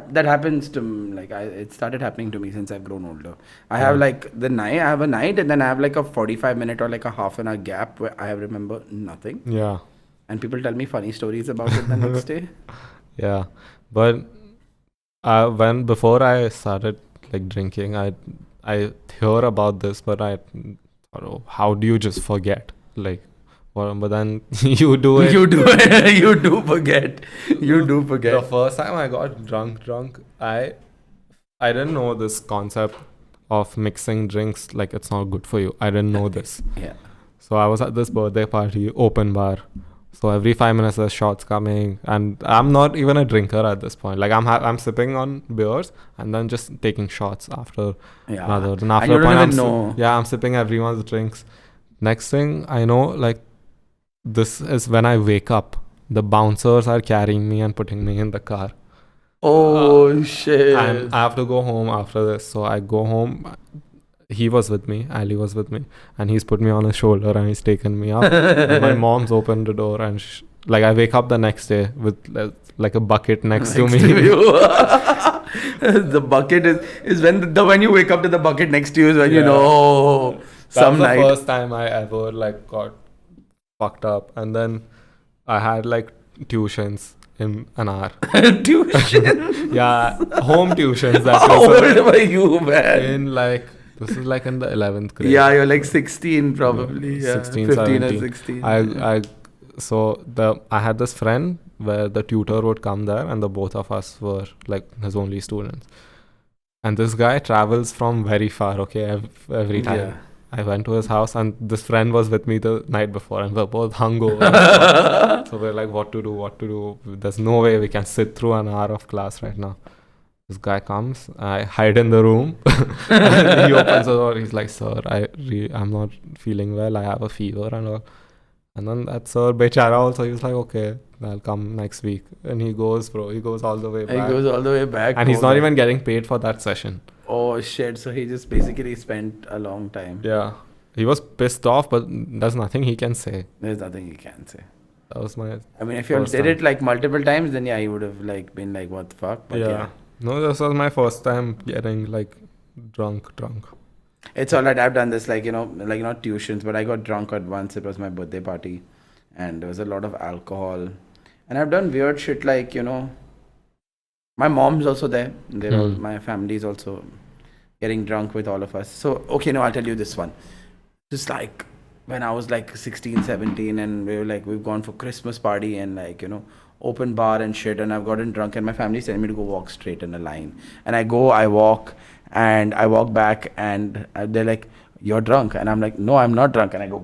That happens to it started happening to me since I've grown older. I have like I have a night, and then I have like a 45-minute or like a half an hour gap where I remember nothing. Yeah. And people tell me funny stories about it the next day. Yeah. But before I started like drinking, I hear about this, but I thought, oh, how do you just forget? Like, but then you do it. You do forget. The first time I got drunk, I didn't know this concept of mixing drinks. Like, it's not good for you. I didn't know this. Yeah. So I was at this birthday party, open bar. So every 5 minutes there's shots coming, and I'm not even a drinker at this point. Like I'm sipping on beers and then just taking shots after another. And after and you don't even know. I'm sipping everyone's drinks. Next thing I know, like, this is when I wake up. The bouncers are carrying me and putting me in the car. Oh, shit. And I have to go home after this. So I go home. He was with me. Ali was with me. And he's put me on his shoulder and he's taken me up. And my mom's opened the door. And I wake up the next day with like a bucket next to me. The bucket is when you wake up to the bucket next to you is when you know That's the first time I ever like got fucked up. And then I had like tuitions in an hour. Tuition? Yeah, home tuitions. How old were you, man? This is like in the 11th grade. Yeah, you're like 16 probably. 16, 15 17. or 16. I had this friend where the tutor would come there, and the both of us were like his only students. And this guy travels from very far, okay, every time. Yeah. I went to his house, and this friend was with me the night before, and we're both hungover. So we're like, what to do? There's no way we can sit through an hour of class right now. This guy comes, I hide in the room. And he opens the door. He's like, sir, I'm not feeling well. I have a fever and all. And then that sir, bechara also, he was like, okay, I'll come next week. And he goes, bro. He goes all the way back. He goes all the way back. And he's not even getting paid for that session. Oh, shit. So he just basically spent a long time. Yeah. He was pissed off, but there's nothing he can say. There's nothing he can say. That was my... I mean, if you did it like multiple times, then yeah, he would have like been like, what the fuck? But yeah. No, this was my first time getting like drunk. It's all right. I've done this like not tuitions, but I got drunk at once. It was my birthday party, and there was a lot of alcohol, and I've done weird shit like my mom's also there. They're all, my family's also getting drunk with all of us. So okay, no, I'll tell you this one. Just like when I was like 16, 17, and we were like we've gone for Christmas party and like open bar and shit, and I've gotten drunk, and my family sent me to go walk straight in a line, and I walk back, and they're like, you're drunk, and I'm like, no, I'm not drunk, and I go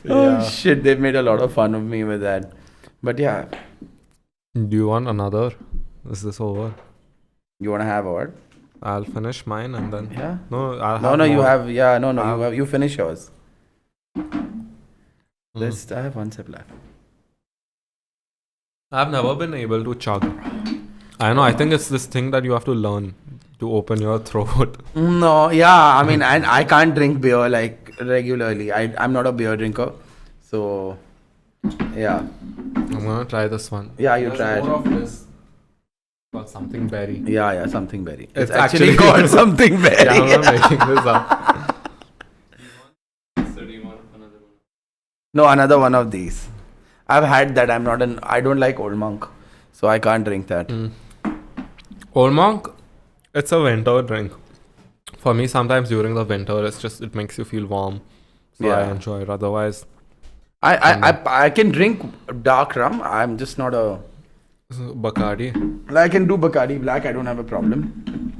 oh shit, they've made a lot of fun of me with that. But yeah, do you want another? Is this over? You want to have a word? I'll finish mine and then yeah no you have you finish yours. I have one sip left. I've never been able to chug. I know. I think it's this thing that you have to learn to open your throat. No, yeah. I mean, I can't drink beer like regularly. I'm not a beer drinker. So, yeah. I'm gonna try this one. Yeah, you try it. More of this. Called something berry. Yeah, something berry. It's actually called something berry. Yeah, I'm not making this up. No, another one of these. I've had that. I don't like Old Monk, so I can't drink that. Old Monk, it's a winter drink. For me, sometimes during the winter, it makes you feel warm. So I enjoy it. Otherwise, I can drink dark rum. I'm just not a Bacardi. I can do Bacardi Black. I don't have a problem.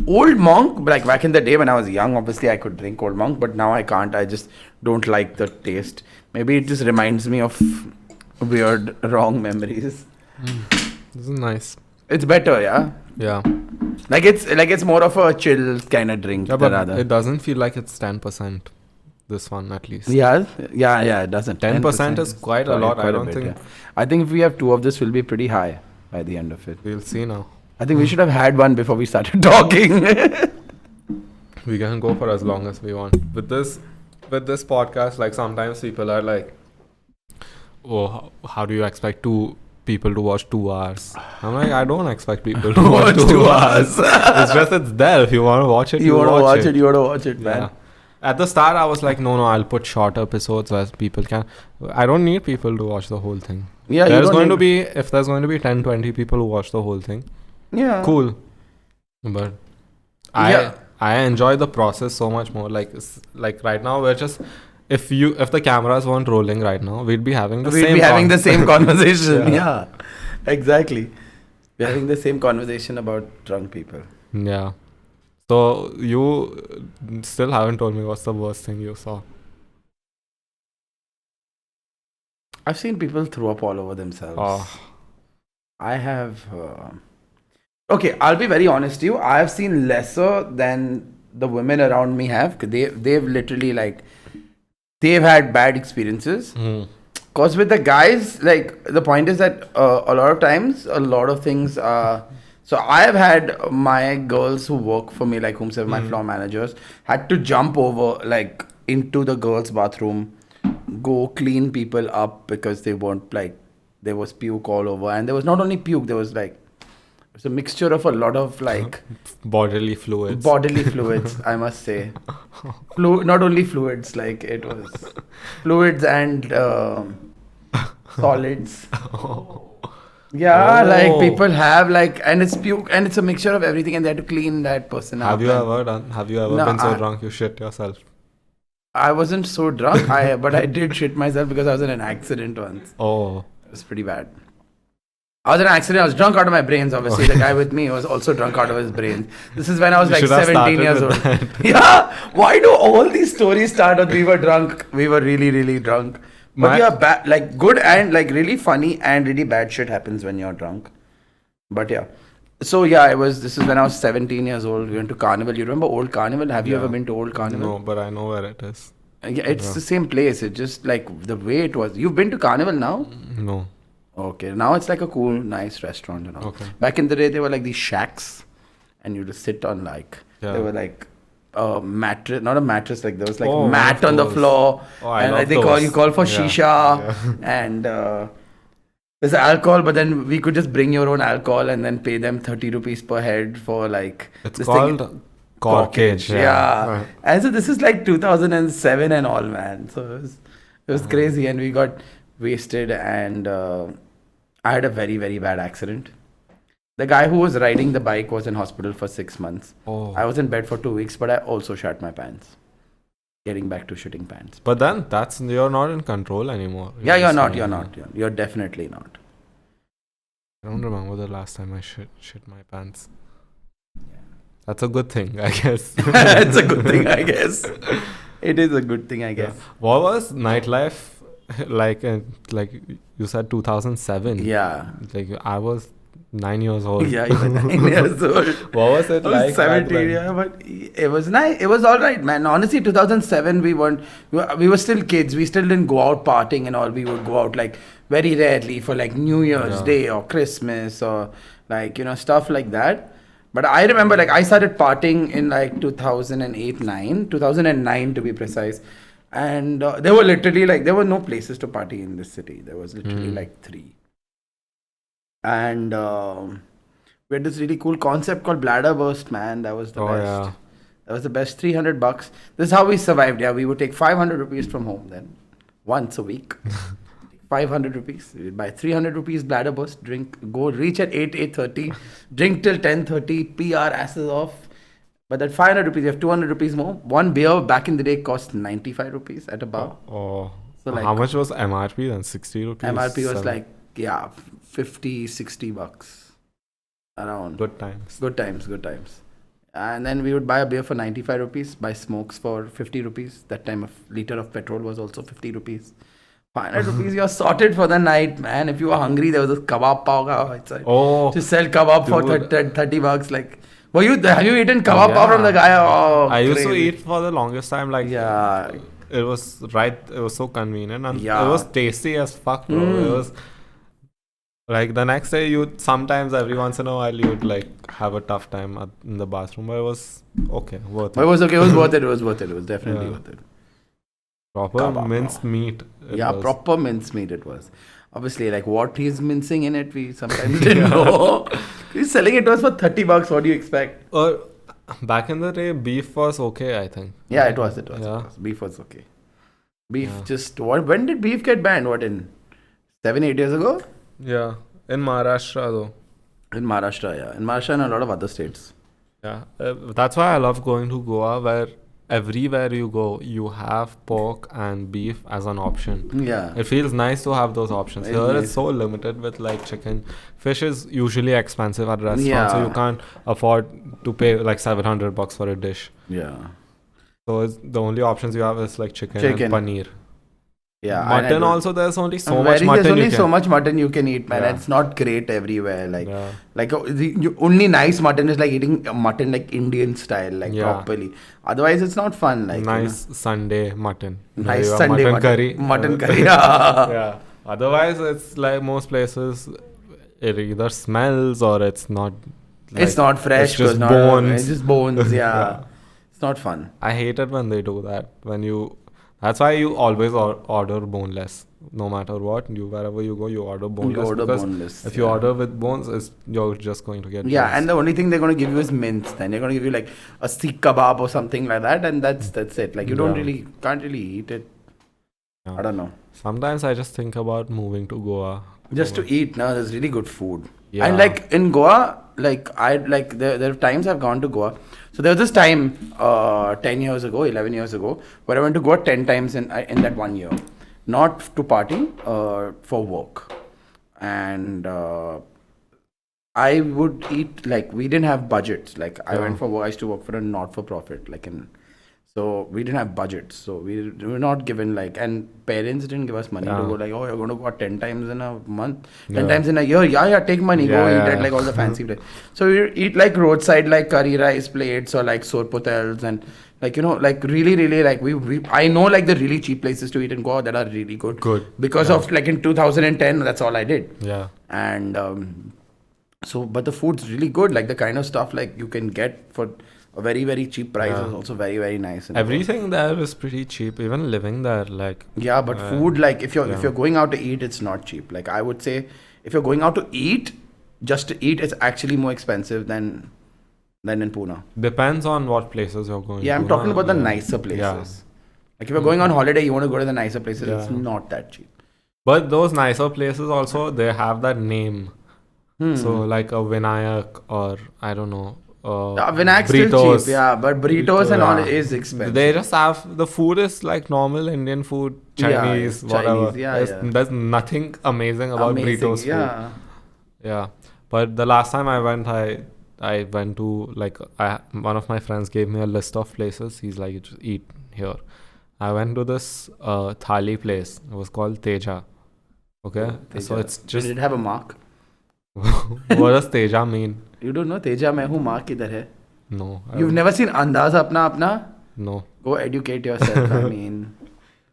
Old Monk, like back in the day when I was young, obviously I could drink Old Monk, but now I can't. I just don't like the taste. Maybe it just reminds me of weird, wrong memories. This is nice. It's better, yeah? Yeah. Like it's more of a chill kind of drink. Yeah, but it doesn't feel like it's 10%. This one at least. Yeah, it doesn't. 10% is quite a lot. I don't think. Yeah. I think if we have two of this, we'll be pretty high by the end of it. We'll see now. I think we should have had one before we started talking. We can go for as long as we want. With this podcast, like sometimes people are like, oh, how do you expect two people to watch 2 hours? I'm like, I don't expect people to watch 2 hours. It's there. If you want to watch it, you want to watch it. You want to watch it, man. Yeah. At the start, I was like, no, I'll put short episodes where people can. I don't need people to watch the whole thing. Yeah, if there's going to be 10, 20 people who watch the whole thing, yeah, cool. But I enjoy the process so much more. Like right now, we're just if the cameras weren't rolling right now, we'd be having the same conversation. Yeah, exactly. We're having the same conversation about drunk people. Yeah. So you still haven't told me what's the worst thing you saw. I've seen people throw up all over themselves. Oh. I have. Okay, I'll be very honest to you. I have seen lesser than the women around me have. They've literally they've had bad experiences. Because with the guys, the point is that a lot of times, a lot of things are. So I have had my girls who work for me, whomsoever my floor managers, had to jump over into the girls' bathroom, go clean people up because they weren't there was puke all over, and there was not only puke, there was it was a mixture of a lot of bodily fluids. Bodily fluids, I must say. Not only fluids, it was fluids and solids. Yeah, people have and it's puke and it's a mixture of everything, and they had to clean that person Have up. You ever been so drunk you shit yourself? I wasn't so drunk, but I did shit myself because I was in an accident once. Oh. It was pretty bad. I was in an accident. I was drunk out of my brains, obviously. The guy with me was also drunk out of his brains. This is when I was like 17 years old. Yeah. Why do all these stories start with we were drunk? We were really, really drunk. But yeah, like good and like really funny and really bad shit happens when you're drunk. But yeah. So yeah, this is when I was 17 years old. We went to Carnival. You remember Old Carnival? Have you ever been to Old Carnival? No, but I know where it is. Yeah, it's the same place. It's just like the way it was. You've been to Carnival now? No. Okay, now it's like a cool, nice restaurant and all. Okay. Back in the day, they were like these shacks, and you just sit on like they were like a mattress, not a mattress, like there was like mat on the floor, and like you call for shisha, and there's alcohol, but then we could just bring your own alcohol and then pay them 30 rupees per head for like it's called corkage. Yeah. And so this is like 2007 and all, man. So it was crazy, and we got wasted and. I had a very, very bad accident. The guy who was riding the bike was in hospital for 6 months. Oh. I was in bed for 2 weeks, but I also shat my pants. Getting back to shitting pants. But then you're not in control anymore. You're not. You're definitely not. I don't remember the last time I shit my pants. Yeah. That's a good thing, I guess. It's a good thing, I guess. It is a good thing, I guess. Yeah. What was nightlife like you said 2007? Yeah. Like I was 9 years old. Yeah, you were 9 years old. What was it like? 17, yeah, but it was nice. It was all right, man. Honestly, 2007, we were still kids. We still didn't go out partying and all. We would go out like very rarely for like New Year's Day or Christmas or like, stuff like that. But I remember like I started partying in like 2009 to be precise. And there were literally like, there were no places to party in this city. There was literally like 3. And we had this really cool concept called bladder burst, man. That was the best. Yeah. That was the best. $300. This is how we survived. Yeah, we would take 500 rupees from home then, once a week. 500 rupees. We'd buy 300 rupees bladder burst, drink, go reach at 8:30, drink till 10:30, pee our asses off. But that 500 rupees, you have 200 rupees more. One beer back in the day cost 95 rupees at a bar. So like, how much was MRP then? 60 rupees? MRP was like, 50, 60 bucks. Around. Good times. And then we would buy a beer for 95 rupees, buy smokes for 50 rupees. That time a liter of petrol was also 50 rupees. 500 rupees, you're sorted for the night, man. If you were hungry, there was a kebab pav outside. To sell kebab for 30 bucks. Like, have you eaten kebab pav from the guy? I used to eat for the longest time. Like, it was so convenient and it was tasty as fuck, bro. It was like the next day, sometimes every once in a while you'd like have a tough time in the bathroom, but it was okay, worth it. It was okay. It was worth it. It was definitely worth it. Proper minced meat. Proper minced meat it was. Obviously, like what he's mincing in it, we sometimes didn't know. He's selling it to us for 30 bucks. What do you expect? Back in the day, beef was okay, I think. Yeah, it was. Beef was okay. When did beef get banned? What, in 7-8 years ago? Yeah, in Maharashtra though. In Maharashtra and a lot of other states. Yeah, that's why I love going to Goa, where everywhere you go, you have pork and beef as an option. Yeah. It feels nice to have those options. Here it's so limited with like chicken. Fish is usually expensive at restaurants, so you can't afford to pay like $700 for a dish. Yeah. So the only options you have is like chicken. And paneer. Yeah. Mutton also, there's only so much mutton. There's only so much mutton you can eat, man. Yeah. It's not great everywhere. Like only nice mutton is like eating mutton like Indian style, like properly. Otherwise, it's not fun. Like nice Sunday mutton. Nice Sunday mutton curry. Mutton curry. Yeah. Otherwise, it's like most places, it either smells or it's not. Like, it's not fresh. It's just bones. It's just bones. Yeah. It's not fun. I hate it when they do that. That's why you always order boneless. No matter what, wherever you go, you order boneless. If you order with bones, you're just going to get. Yeah, bones. And the only thing they're going to give you is mince. Then they're going to give you like a sikh kebab or something like that, and that's it. Like you can't really eat it. Yeah. I don't know. Sometimes I just think about moving to Goa. Just to eat. Now there's really good food. Yeah. And like in Goa, like there are times I've gone to Goa. So there was this time 10 years ago, 11 years ago, where I went to Goa 10 times in that 1 year, not to party, for work, and I would eat, like, we didn't have budgets. Like, I went for work. I used to work for a not-for-profit, like so we didn't have budgets. So we were not given, like, and parents didn't give us money to go, like, oh, you're going to go out 10 times in a month, 10 times in a year. Yeah, take money, go eat at, like, all the fancy places. So we eat, like, roadside, like, curry rice plates or, like, sorpotels and, like, you know, like, really, really, like, I know, like, the really cheap places to eat in Goa that are really good. Because of, like, in 2010, that's all I did. Yeah. And, so, but the food's really good. Like, the kind of stuff, like, you can get for a very, very cheap price is also very, very nice. Everything there is pretty cheap. Even living there, like. Yeah, but food, like, if you're going out to eat, it's not cheap. Like, I would say, if you're going out to eat, just to eat, it's actually more expensive than in Pune. Depends on what places you're going to. Yeah, I'm talking about the nicer places. Yeah. Like, if you're going on holiday, you want to go to the nicer places, it's not that cheap. But those nicer places also, they have that name. So like a Vinayak or I don't know. Vinayak's still cheap, but burritos and all is expensive. They just have, the food is like normal Indian food, Chinese, whatever. There's nothing amazing about burritos food. Yeah. But the last time I went, I went to, like, one of my friends gave me a list of places. He's like, just eat here. I went to this thali place. It was called Teja. Okay. Teja. So it's just. Did it have a mark? What does Teja mean? You don't know Teja मैं हूँ mark किधर है? No. You've never seen Andaz अपना? No. Go educate yourself. I mean.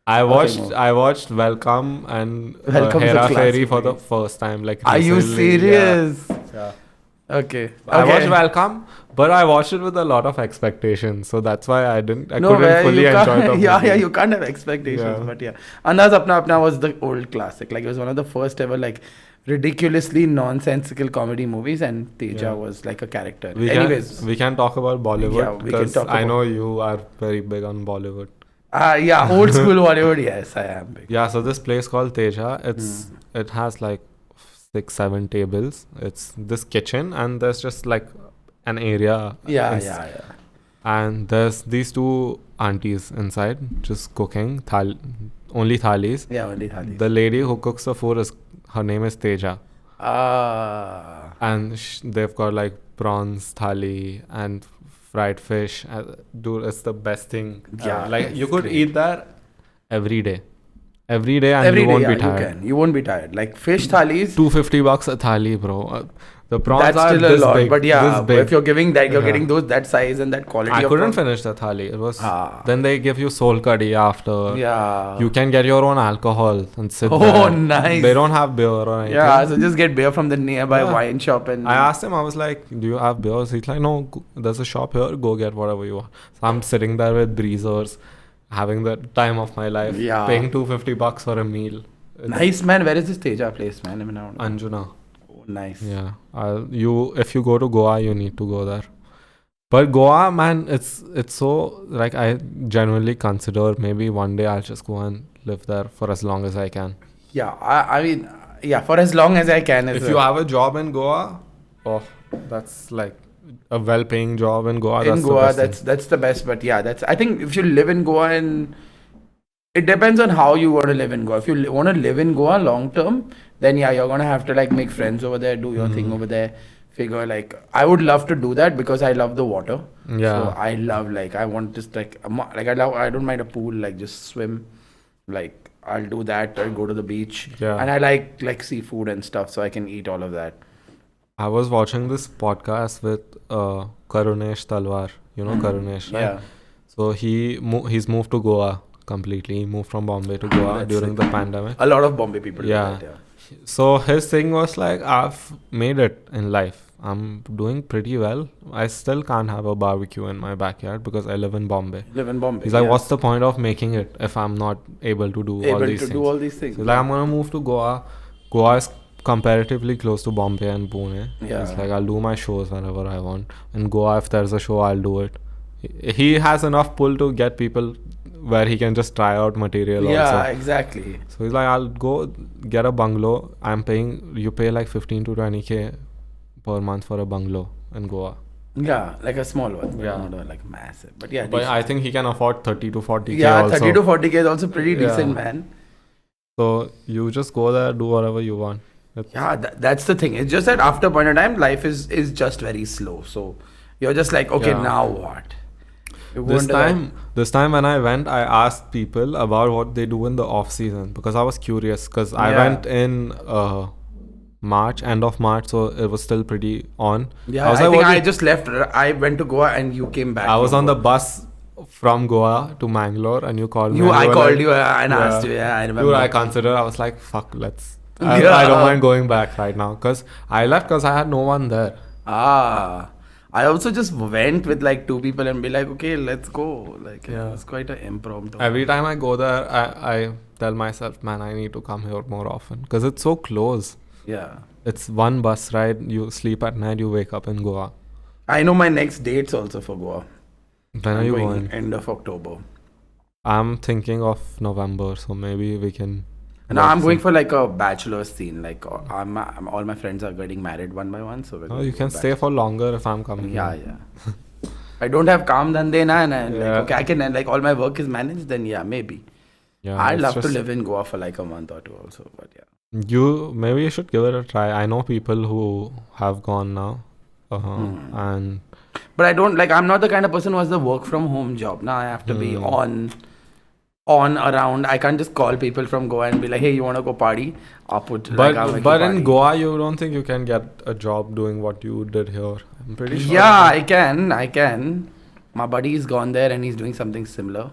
I watched Welcome and Hera Fairy for the first time. Like. Are you serious? Yeah. Okay. I watched Welcome, but I watched it with a lot of expectations, so that's why I couldn't fully enjoy the movie. Yeah, you can't have expectations, but yeah. Andaz Apna was the old classic. Like, it was one of the first ever, like, ridiculously nonsensical comedy movies, and Teja was like a character. We can talk about Bollywood. Yeah, we can talk I know you are very big on Bollywood. Old school Bollywood. Yes, I am big. Yeah, so this place called Teja, it has like 6-7 tables. It's this kitchen, and there's just like an area. Yeah. And there's these two aunties inside just cooking only thalis. Yeah, only thalis. The lady who cooks the food her name is Teja. And they've got like prawns thali and fried fish. Dude, it's the best thing. Yeah, like you could eat there every day. And you won't be tired. You won't be tired. Like fish thalis. $250 a thali, bro. The prawns that's are still a lot, big, but if you're giving that, you're getting that size and that quality. I couldn't finish the thali. It was. Then they give you soul curry after. Yeah. You can get your own alcohol and sit there. Oh, nice. They don't have beer or anything. Yeah, so just get beer from the nearby wine shop and. I asked him. I was like, "Do you have beers?" He's like, "No, there's a shop here. Go get whatever you want." So I'm sitting there with breezers, having the time of my life. Yeah. Paying $250 for a meal. Nice, man. Where is this Teja place, man? Anjuna. Nice. Yeah. If you go to Goa, you need to go there. But Goa, man, it's so, like, I genuinely consider maybe one day I'll just go and live there for as long as I can. Yeah, I mean, for as long as I can. If you have a job in Goa, that's like a well-paying job in Goa. That's the best. But yeah, I think if you live in Goa, and it depends on how you want to live in Goa. If you want to live in Goa long term, then you're gonna have to like make friends over there, do your thing over there. Figure like I would love to do that because I love the water. Yeah. So I love I want just I don't mind a pool, like just swim. Like I'll do that. I'll go to the beach. Yeah. And I like seafood and stuff, so I can eat all of that. I was watching this podcast with Karunesh Talwar. You know Karunesh, right? Yeah. So he's moved to Goa completely. He moved from Bombay to Goa during the pandemic. A lot of Bombay people do that, yeah. So his thing was like, I've made it in life. I'm doing pretty well. I still can't have a barbecue in my backyard because I live in Bombay. He's like, what's the point of making it if I'm not able to do all these things? So like, I'm going to move to Goa. Goa is comparatively close to Bombay and Pune. Yeah. It's like, I'll do my shows whenever I want. In Goa, if there's a show, I'll do it. He has enough pull to get people where he can just try out material also. Yeah, exactly. So he's like, I'll go get a bungalow. You pay like 15 to 20K per month for a bungalow in Goa. Yeah, like a small one. Yeah. Not like massive. But yeah, But decent. I think he can afford 30 to 40k Yeah, also. 30 to 40k is also pretty decent, Yeah. man. So you just go there, do whatever you want. Yeah, that's the thing. It's just that after a point in time, life is just very slow. So you're just like, okay, Yeah. now what? You This wonder why- time when I went, I asked people about what they do in the off season because I was curious. Because I Yeah. went in March, end of March, so it was still pretty on. Yeah, was I like, think what I do just left. I went to Goa and you came back. I was from on the Goa. bus from Goa to Mangalore, and you called me. and I were called like, you and Yeah. asked you. Yeah, I remember. Dude, I considered. I was like, fuck, let's. I Yeah. don't mind going back right now because I left because I had no one there. I also just went with like 2 people and be like, okay, let's go. Like, Yeah. it's quite an impromptu. Every time I go there, I tell myself, man, I need to come here more often because it's so close. Yeah. It's one bus ride. You sleep at night, you wake up in Goa. I know my next dates also for Goa. When are I'm you going going? end of October. I'm thinking of November, so maybe we can. No, I'm going for like a bachelor scene. Like, I'm all my friends are getting married one by one. So we're Oh, going you to can go stay for longer if I'm coming. Yeah, here. yeah. I don't have calm dhande na, and Yeah. like, okay, I can, and like all my work is managed, then yeah, maybe. Yeah, I'd it's love to just- live in Goa for like a month or 2 also, but yeah. Maybe you should give it a try. I know people who have gone now, and But I don't, like, I'm not the kind of person who has the work from home job. Now I have to be on around. I can't just call people from Goa and be like, hey, you want to go party? I'll put, but like, I'll make you but in party. Goa, you don't think you can get a job doing what you did here? I'm pretty sure. Yeah, I can. My buddy is gone there and he's doing something similar.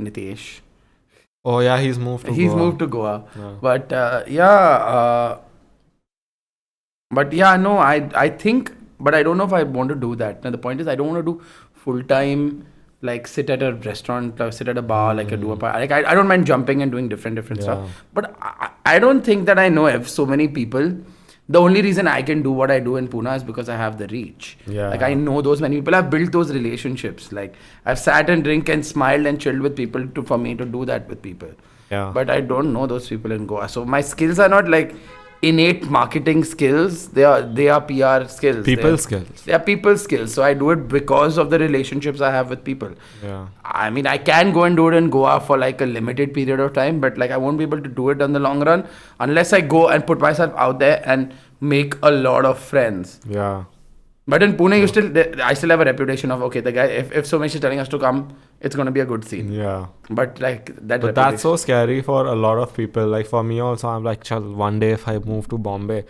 Nitesh. Oh yeah, he's moved to. He's Goa. moved to Goa. Yeah. But no, I think, but I don't know if I want to do that. Now the point is, I don't want to do full time, like sit at a restaurant, sit at a bar, like do a party. Like I don't mind jumping and doing different Yeah. stuff. But I don't think that I know if so many people. The only reason I can do what I do in Pune is because I have the reach. Yeah. Like I know those many people. I've built those relationships. Like I've sat and drink and smiled and chilled with people for me to do that with people. Yeah. But I don't know those people in Goa. So my skills are not like innate marketing skills. They are PR skills. People skills. They are people skills. So I do it because of the relationships I have with people. Yeah. I mean, I can go and do it in Goa for like a limited period of time, but like I won't be able to do it in the long run unless I go and put myself out there and make a lot of friends. Yeah. But in Pune, I still have a reputation of, okay, the guy, if Somesh is telling us to come, it's going to be a good scene. Yeah. But like that. But that's so scary for a lot of people. Like for me also, I'm like, chal, one day if I move to Bombay,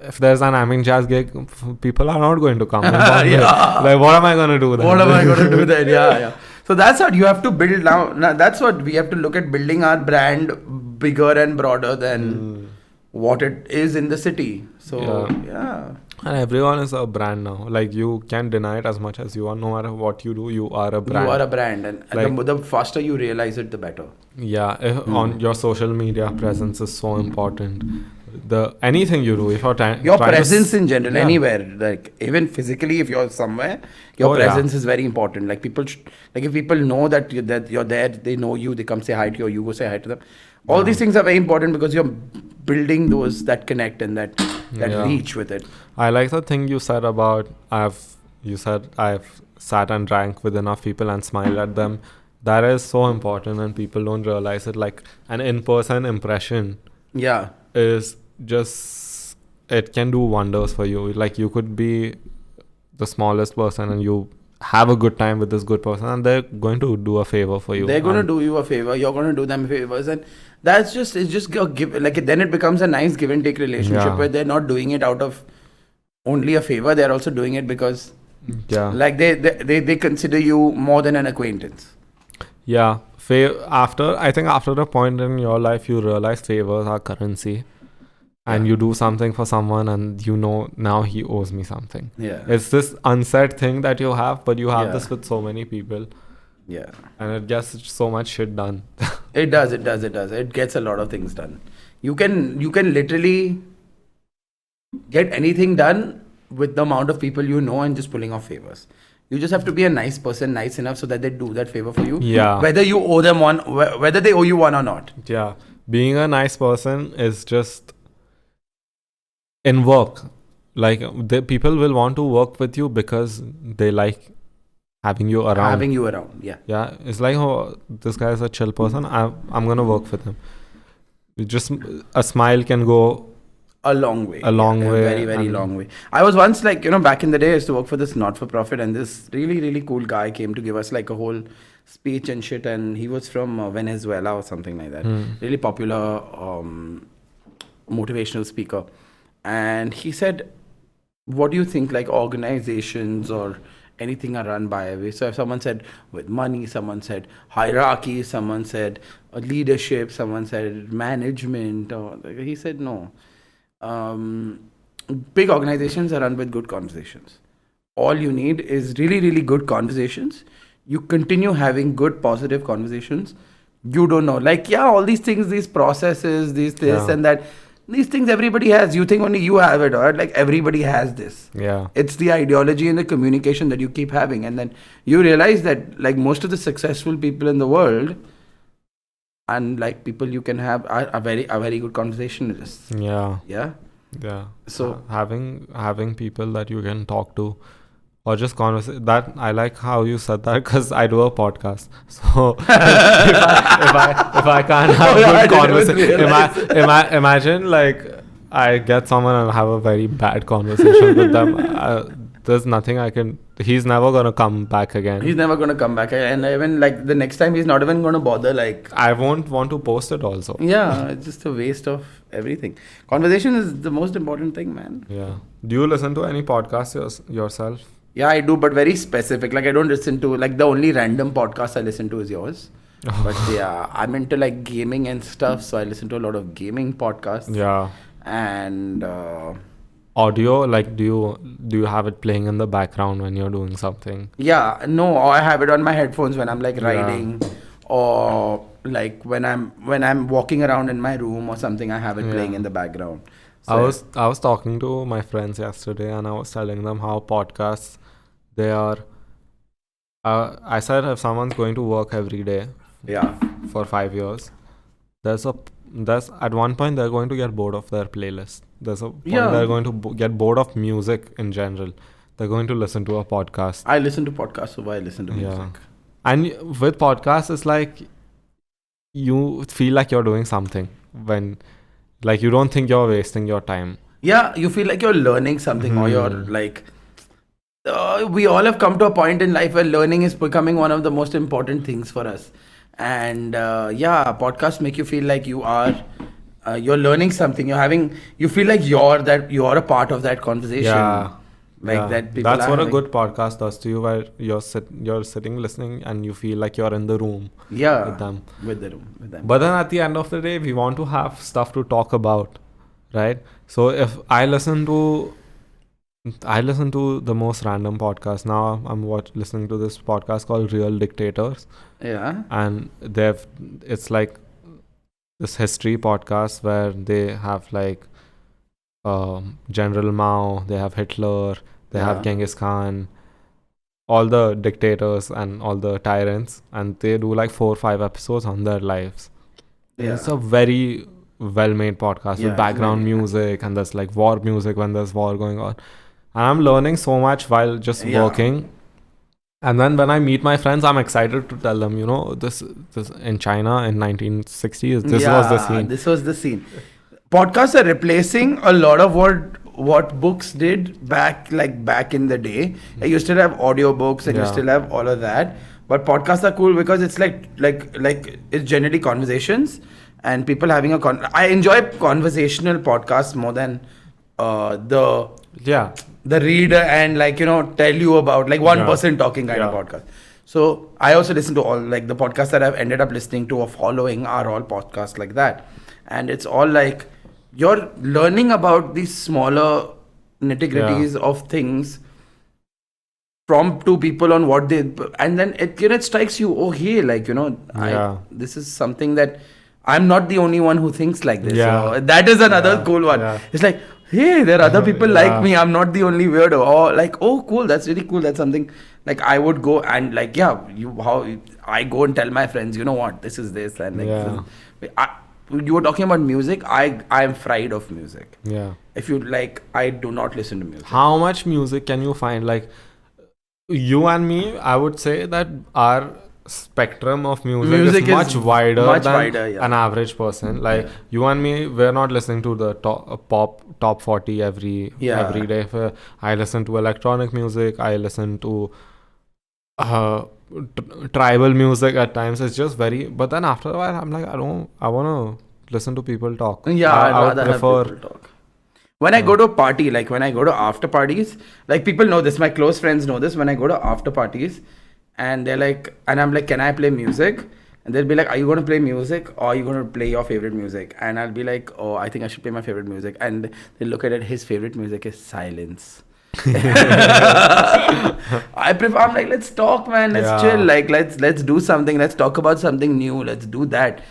if there's an AminJaz gig, people are not going to come in Bombay. Yeah. Like, what am I going to do then? What am I going to do then? Yeah. So that's what you have to build now. That's what we have to look at, building our brand bigger and broader than what it is in the city. So yeah. And everyone is a brand now. Like you can't deny it as much as you want. No matter what you do, you are a brand. You are a brand, and Like- the faster you realize it, the better. Yeah, on your social media presence is so important. Anything you do, if you're trying Your trying to presence in general, yeah. anywhere, like even physically, if you're somewhere, your Oh, yeah. presence is very important. Like people, if people know that you're there, they know you. They come say hi to you, or you go say hi to them. All these things are very important because you're building that connect and that Yeah. reach with it. I like the thing you said about I've sat and drank with enough people and smiled at them. That is so important and people don't realize it. Like an in-person impression Yeah. is just, it can do wonders for you. Like you could be the smallest person and you have a good time with this good person and they're going to do a favor for you. They're going to do you a favor. You're going to do them favors, and it's just a give. Like then it becomes a nice give and take relationship Yeah. where they're not doing it out of only a favor. They're also doing it because like they consider you more than an acquaintance. Yeah. I think after a point in your life, you realize favors are currency. And you do something for someone and you know now he owes me something. Yeah. It's this unsaid thing that you have, but you have Yeah. this with so many people. Yeah. And it gets so much shit done. It does. It gets a lot of things done. You can literally get anything done with the amount of people you know and just pulling off favors. You just have to be a nice person, nice enough so that they do that favor for you. Yeah. Whether you owe them one, whether they owe you one or not. Yeah. Being a nice person is just in work. like people will want to work with you because they like having you around. Having you around, yeah. Yeah, it's like, oh, this guy is a chill person. I'm gonna work with him. Just a smile can go a long way. A long way. Very, very long way. I was once like, back in the day, I used to work for this not-for-profit, and this really, really cool guy came to give us like a whole speech and shit, and he was from Venezuela or something like that. Really popular motivational speaker. And he said, what do you think like organizations or anything are run by a way? So if someone said with money, someone said hierarchy, someone said leadership, someone said management, or he said no. Big organizations are run with good conversations. All you need is really, really good conversations. You continue having good, positive conversations. You don't know, like, yeah, all these things, these processes, this and that. These things everybody has. You think only you have it, or like everybody has this. Yeah. It's the ideology and the communication that you keep having, and then you realize that like most of the successful people in the world, and like people you can have are very good conversationalists. Yeah. Yeah. Yeah. So having people that you can talk to, or just that I like how you said that, because I do a podcast. So if I can't have good conversation, imagine like I get someone and have a very bad conversation with them. There's nothing I can. He's never gonna come back again. He's never gonna come back, and even like the next time, he's not even gonna bother. Like, I won't want to post it also. Yeah, it's just a waste of everything. Conversation is the most important thing, man. Yeah. Do you listen to any podcasts yourself? Yeah, I do, but very specific. Like, I don't listen to, like, the only random podcast I listen to is yours. But yeah, I'm into like gaming and stuff, so I listen to a lot of gaming podcasts. Yeah. And audio, like, do you have it playing in the background when you're doing something? Yeah, no, I have it on my headphones when I'm like riding, or like when I'm walking around in my room or something. I have it playing in the background. So I was talking to my friends yesterday, and I was telling them how podcasts, they are. I said if someone's going to work every day, for 5 years, there's at one point they're going to get bored of their playlist. There's a point they're going to get bored of music in general. They're going to listen to a podcast. I listen to podcasts, so I listen to music. And with podcasts, it's like you feel like you're doing something when, like, you don't think you're wasting your time. Yeah, you feel like you're learning something, or you're like. We all have come to a point in life where learning is becoming one of the most important things for us. And podcasts make you feel like you're learning something. You feel like you're a part of that conversation. That people that's what a good podcast does to you, where you're sitting listening and you feel like you're in the room with them. But then at the end of the day, we want to have stuff to talk about, right? So if I listen to the most random podcast. Now I'm listening to this podcast called Real Dictators. Yeah. And it's like this history podcast where they have like General Mao, they have Hitler, they have Genghis Khan, all the dictators and all the tyrants, and they do like 4 or 5 episodes on their lives. Yeah. It's a very well-made podcast with background music, and there's like war music when there's war going on. And I'm learning so much while just working. And then when I meet my friends, I'm excited to tell them, this in China in 1960s, this was the scene. This was the scene. Podcasts are replacing a lot of what books did back in the day. You still have audiobooks and you still have all of that. But podcasts are cool because it's like it's generally conversations and people having I enjoy conversational podcasts more than the reader and tell you about like one person talking kind of podcast. So I also listen to all like the podcasts that I've ended up listening to or following are all podcasts like that, and it's all like you're learning about these smaller nitty-gritties of things from two people on what they, and then it strikes you, oh hey, this is something that I'm not the only one who thinks like this. So that is another cool one. It's like, hey, there are other people like me. I'm not the only weirdo. Or like, oh, cool. That's really cool. That's something like I would go and like, how I go and tell my friends, you know what, this is this. And like, you were talking about music. I am fried of music. Yeah. If you like, I do not listen to music. How much music can you find? Like, you and me, I would say that our spectrum of music is much wider than an average person. Like, you and me, we're not listening to the top 40 every day. I listen to electronic music. I listen to tribal music at times. It's just very, but then after a while I'm like, I want to listen to people talk. I'd rather have people talk. When I go to a party, like when I go to after parties, like people know this, my close friends know this, when I go to after parties and they're like, and I'm like, can I play music? And they'll be like, are you going to play music or are you going to play your favorite music? And I'll be like, oh, I think I should play my favorite music. And they look at it, his favorite music is silence. I'm like, let's talk, man. Let's chill. Like, let's do something. Let's talk about something new. Let's do that.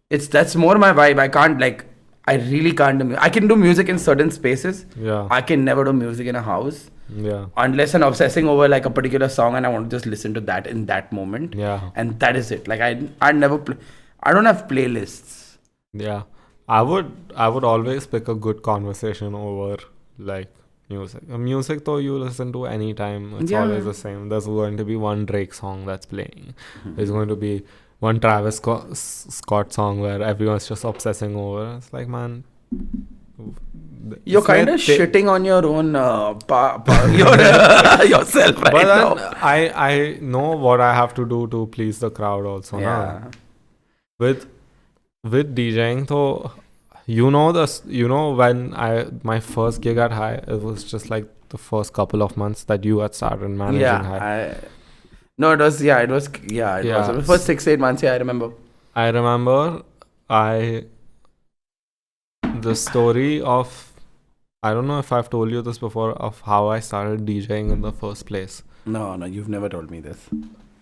That's more my vibe. I really can't do. I can do music in certain spaces. Yeah. I can never do music in a house. Yeah. Unless I'm obsessing over like a particular song and I want to just listen to that in that moment. Yeah. And that is it. Like I never play. I don't have playlists. Yeah. I would always pick a good conversation over like music. Music though you listen to anytime. It's always the same. There's going to be one Drake song that's playing. There's going to be one Travis Scott song where everyone's just obsessing over. It's like, man, you're kind of shitting on your own yourself right but now. Then I know what I have to do to please the crowd also. Yeah. With DJing though, when my first gig at High, it was just like the first couple of months that you had started managing High. It was the first 6-8 months. I remember the story of, I don't know if I've told you this before, of how I started DJing in the first place. No, you've never told me this.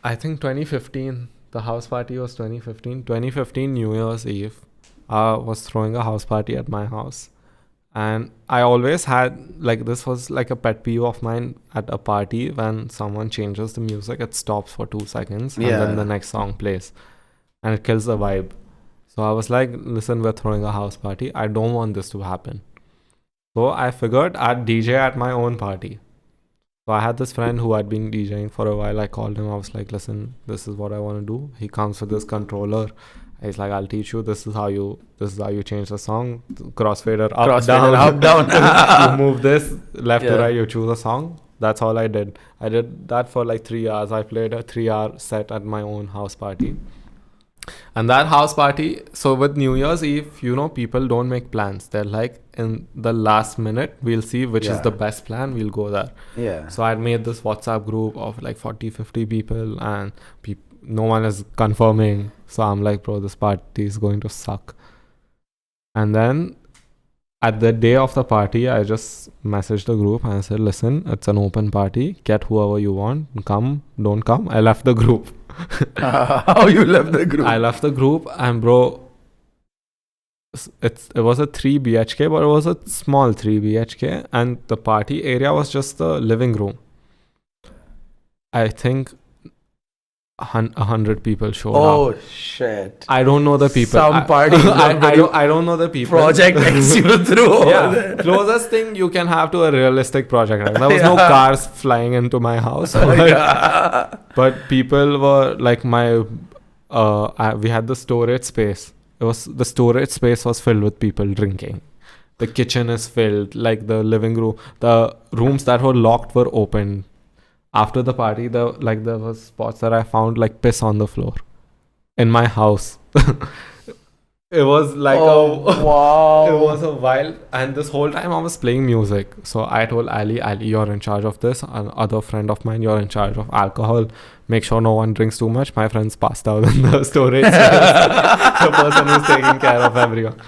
I think 2015, the house party was 2015. 2015 New Year's Eve, I was throwing a house party at my house. And I always had, like, this was like a pet peeve of mine at a party. When someone changes the music, it stops for 2 seconds and then the next song plays. And it kills the vibe. So I was like, listen, we're throwing a house party. I don't want this to happen. So I figured I'd DJ at my own party. So I had this friend who had been DJing for a while. I called him. I was like, listen, this is what I want to do. He comes with this controller. He's like, I'll teach you. This is how you change the song. Crossfader up, down. You move this left to right. You choose a song. That's all I did. I did that for like 3 hours. I played a 3-hour set at my own house party. And that house party, so with New Year's Eve, people don't make plans. They're like, in the last minute, we'll see which is the best plan. We'll go there. Yeah. So I made this WhatsApp group of like 40, 50 people and no one is confirming. So I'm like, bro, this party is going to suck. And then at the day of the party, I just messaged the group and I said, listen, it's an open party. Get whoever you want. Come, don't come. I left the group. How you left the group? I left the group and bro, it was a 3 BHK, but it was a small 3 BHK and the party area was just the living room. I think 100 people showed up. Oh shit! I don't know the people. Some party. I don't know the people. Project X you threw. Closest thing you can have to a realistic project. There was no cars flying into my house. But people were like we had the storage space. The storage space was filled with people drinking. The kitchen is filled. Like the living room, the rooms that were locked were open. After the party, there was spots that I found like piss on the floor in my house. It was like wow. It was a wild, and this whole time I was playing music. So I told Ali, you're in charge of this. Another friend of mine, you're in charge of alcohol. Make sure no one drinks too much. My friend's passed out in the storage space. The person who's taking care of everyone.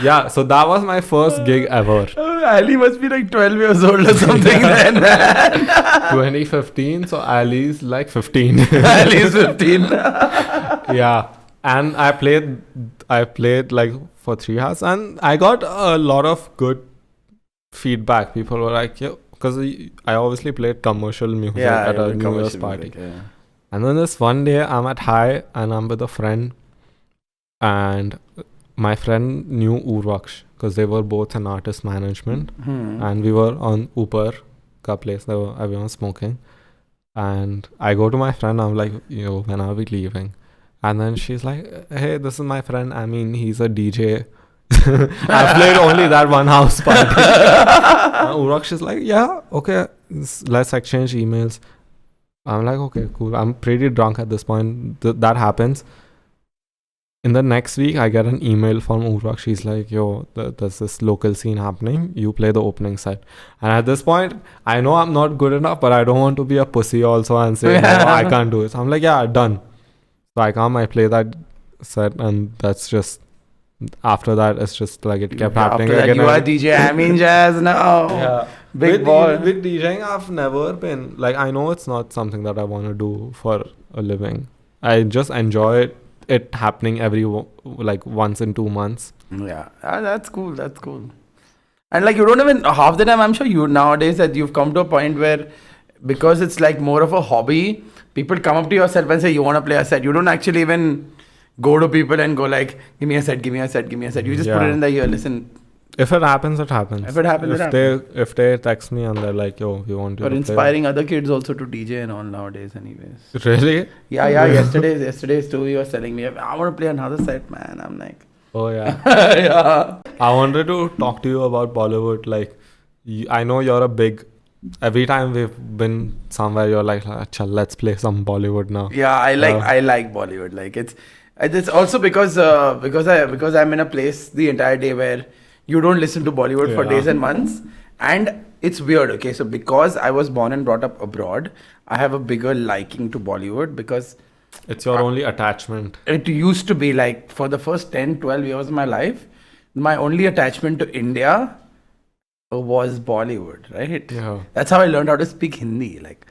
Yeah, so that was my first gig ever. Ali must be like 12 years old or something then, man. 2015, so Ali's like 15. Ali's 15. Yeah, and I played like for 3 hours and I got a lot of good feedback. People were like, yeah, because I obviously played commercial music at a New Year's party. And then this one day I'm at High and I'm with a friend and my friend knew Urvaksh because they were both in artist management, and we were on Upar ka place. Everyone was smoking, and I go to my friend. I'm like, yo, when are we leaving? And then she's like, hey, this is my friend. I mean, he's a DJ. I played only that one house party. Urvaksh is like, yeah, okay, let's exchange emails. I'm like, okay, cool. I'm pretty drunk at this point. That happens. In the next week, I get an email from Urvaksh. She's like, yo, there's this local scene happening. You play the opening set. And at this point, I know I'm not good enough, but I don't want to be a pussy also and say, no, I can't do it. So I'm like, yeah, done. So I come, I play that set, and that's just, after that, it's just like it kept happening. After that, you are DJ AminJaz now. Yeah. Big boy. With DJing, I've never been, like, I know it's not something that I want to do for a living. I just enjoy it happening like once in 2 months. Yeah, that's cool. That's cool. And like you don't even half the time. I'm sure you nowadays that you've come to a point where, because it's like more of a hobby, people come up to yourself and say you want to play a set. You don't actually even go to people and go like, give me a set, give me a set, give me a set. You just put it in the ear. Listen. If it happens, it happens. If it happens, it happens. If they text me and they're like, yo, we want you Or to inspiring other kids also to DJ and all nowadays anyways. Really? Yeah. Yesterday's too, he was telling me, I want to play another set, man. I'm like, oh yeah. yeah. I wanted to talk to you about Bollywood. Like, I know you're a big, every time we've been somewhere, you're like, Achha, let's play some Bollywood now. Yeah, I like Bollywood. Like it's also because I'm in a place the entire day where you don't listen to Bollywood for days and months. And it's weird, okay? So because I was born and brought up abroad, I have a bigger liking to Bollywood because it's your only attachment. It used to be like for the first 10, 12 years of my life, my only attachment to India was Bollywood, right? Yeah. That's how I learned how to speak Hindi. Like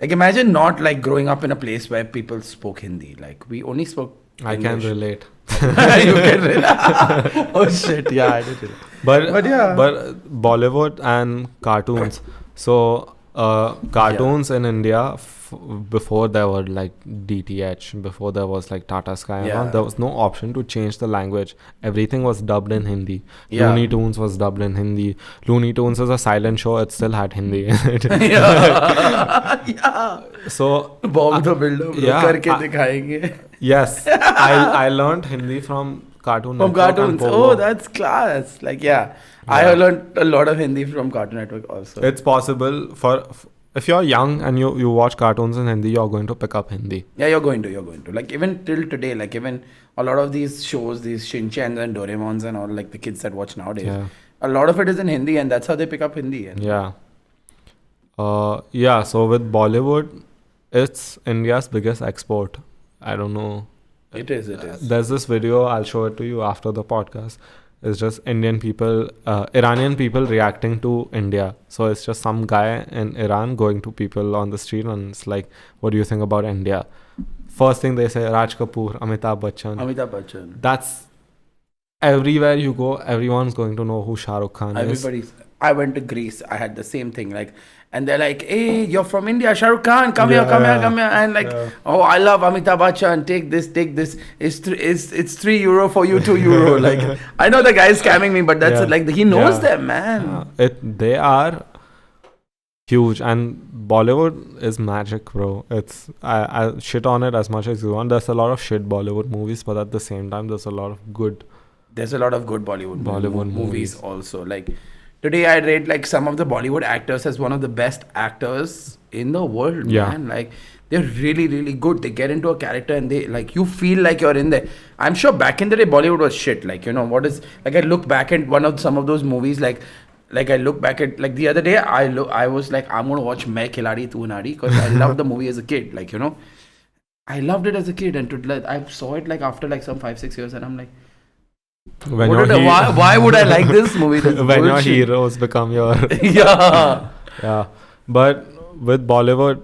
imagine not like growing up in a place where people spoke Hindi. Like we only spoke I English. can relate. You can relate. Oh shit, yeah, I did. But Bollywood and cartoons. So cartoons in India before there were like DTH, before there was like Tata Sky and all, there was no option to change the language. Everything was dubbed in Hindi. Looney Tunes was dubbed in Hindi. Looney Tunes is a silent show, it still had Hindi in it. So karke dikhayenge. Yes, I learned Hindi from Cartoon Network. From cartoons. Oh, that's class. Like I learned a lot of Hindi from Cartoon Network also. It's possible for if you're young and you watch cartoons in Hindi, you're going to pick up Hindi. Yeah, you're going to. Like even till today, like even a lot of these shows, these Shin-Chans and Doraemons and all, like the kids that watch nowadays, a lot of it is in Hindi, and that's how they pick up Hindi. Yeah. So with Bollywood, it's India's biggest export. I don't know. It is. There's this video, I'll show it to you after the podcast. It's just Indian people, Iranian people reacting to India. So it's just some guy in Iran going to people on the street and it's like, what do you think about India? First thing they say, Raj Kapoor, Amitabh Bachchan. That's everywhere you go, everyone's going to know who Shah Rukh Khan is. I went to Greece, I had the same thing, like, and they're like, hey, you're from India, Shah Rukh Khan, come here. And like, oh, I love Amitabh Bachchan, take this. It's €3 for you, €2. Like, I know the guy is scamming me, but that's like, he knows them, man. They are huge, and Bollywood is magic, bro. I shit on it as much as you want. There's a lot of shit Bollywood movies, but at the same time, there's a lot of good Bollywood movies also. Like, today I rate like some of the Bollywood actors as one of the best actors in the world, man. Like, they're really, really good. They get into a character and they like, you feel like you're in there. I'm sure back in the day Bollywood was shit. Like, you know, I look back at some of those movies, like I look back at, like the other day I was like, I'm gonna watch Main Khiladi Tu Nadi because I loved the movie as a kid. Like, you know, I loved it as a kid, and I saw it like after like some 5-6 years, and I'm like, why would I like this movie? When your heroes become your But with Bollywood,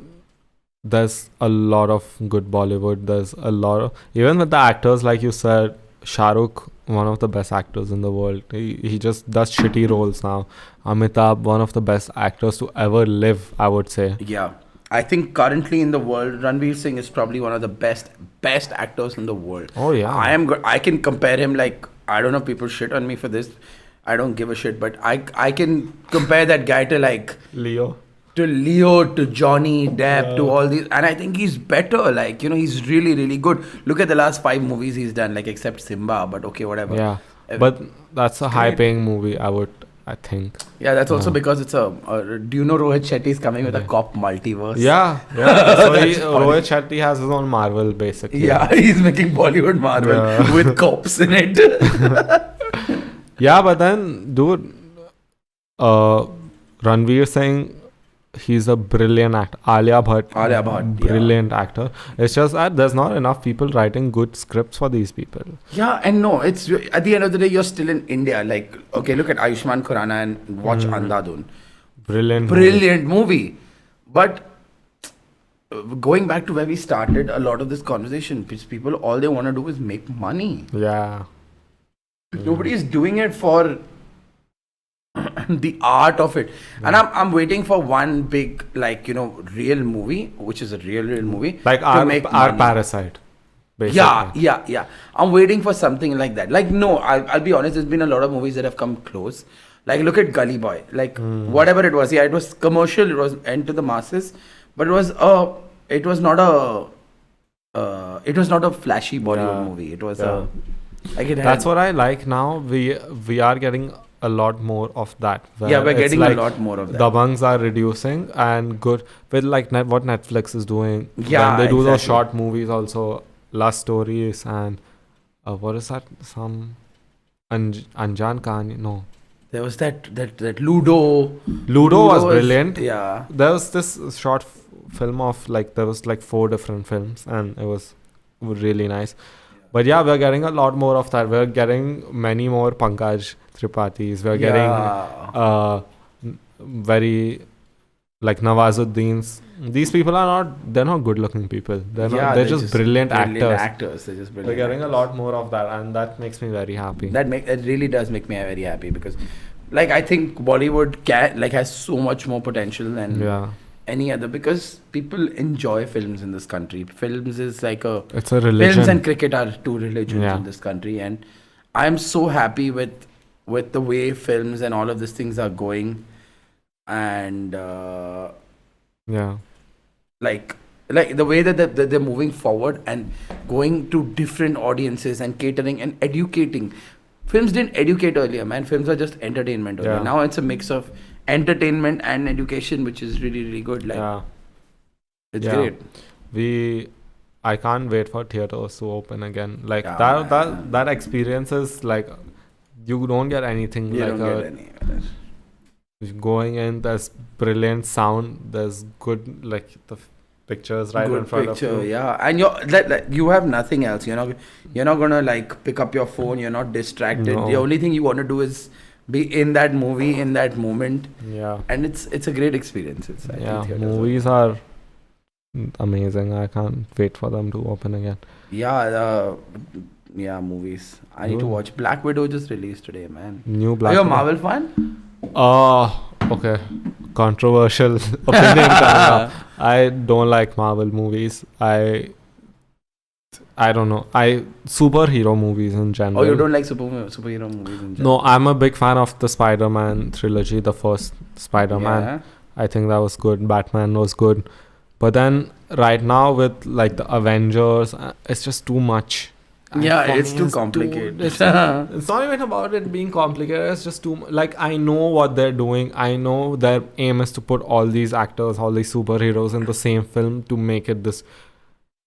there's a lot of good Bollywood. There's a lot of, even with the actors, like you said, Shah Rukh, one of the best actors in the world. He just does shitty roles now. Amitabh, one of the best actors to ever live, I would say. Yeah. I think currently in the world, Ranveer Singh is probably one of the best actors in the world. Oh yeah. I can compare him like I don't know, people shit on me for this. I don't give a shit, but I can compare that guy to like Leo. to Leo, to Johnny Depp, to all these, and I think he's better. Like, you know, he's really, really good. Look at the last 5 movies he's done, like except Simba, but okay, whatever. Yeah, but that's a high-paying movie. I think. Yeah, that's also because it's do you know Rohit Shetty is coming with a cop multiverse? Yeah. So Rohit Shetty has his own Marvel, basically. Yeah, he's making Bollywood Marvel with cops in it. Yeah, but then, dude, Ranveer Singh, he's a brilliant actor. Alia Bhatt, brilliant actor. It's just that there's not enough people writing good scripts for these people. Yeah, and no, it's at the end of the day, you're still in India. Like, okay, look at Ayushmann Khurrana and watch Andhadhun. Brilliant movie. But going back to where we started a lot of this conversation, people, all they want to do is make money. Yeah. Nobody is doing it for the art of it. And I'm waiting for one big, like, you know, real movie, which is a real movie, like to our make Parasite, basically. Yeah, I'm waiting for something like that. Like, no, I'll be honest, there's been a lot of movies that have come close. Like, look at Gully Boy, like whatever it was. Yeah, it was commercial, it was aimed to the masses, but it was not a flashy Bollywood movie. It was that's what I like now. We are getting a lot more of that. Yeah, we're getting a lot more of that. Dabangs are reducing and good with like what Netflix is doing. Yeah, when they do those short movies also, Lust Stories and what is that? Some Anjan Kahani? No. There was that Ludo. Ludo was brilliant. Yeah. There was this short film of like, there was like 4 different films and it was really nice. But yeah, we're getting a lot more of that. We're getting many more Pankaj Tripathis. We're getting very like Nawazuddin's. These people they're not good looking people. They're just brilliant actors. They're just brilliant. We're getting a lot more of that, and that makes me very happy. It really does make me very happy because, like, I think Bollywood has so much more potential than any other, because people enjoy films in this country. Films is like it's a religion. Films and cricket are 2 religions in this country, and I'm so happy with the way films and all of these things are going, and like the way that they're moving forward and going to different audiences and catering and educating. Films didn't educate earlier, man. Films are just entertainment earlier. Now it's a mix of entertainment and education, which is really, really good. Like, it's great. I can't wait for theaters to open again. Like that experience is like, you don't get anything. You like don't get any. Going in, there's brilliant sound. There's good, like, the pictures right in front of you. Yeah, and you have nothing else. You're not gonna like pick up your phone. You're not distracted. No. The only thing you want to do is be in that movie, in that moment. Yeah, and it's a great experience. Movies are amazing. I can't wait for them to open again. Movies. I need to watch. Black Widow just released today, man. New Black Are you a Widow. Marvel fan? Okay. Controversial opinion. I don't like Marvel movies. I don't know. Superhero movies in general. Oh, you don't like superhero movies in general? No, I'm a big fan of the Spider-Man trilogy, the first Spider-Man. Yeah. I think that was good. Batman was good. But then right now with like the Avengers, it's just too much. It's too complicated. It's not even about it being complicated. It's just too like, I know what they're doing. I know their aim is to put all these actors, all these superheroes in the same film to make it this.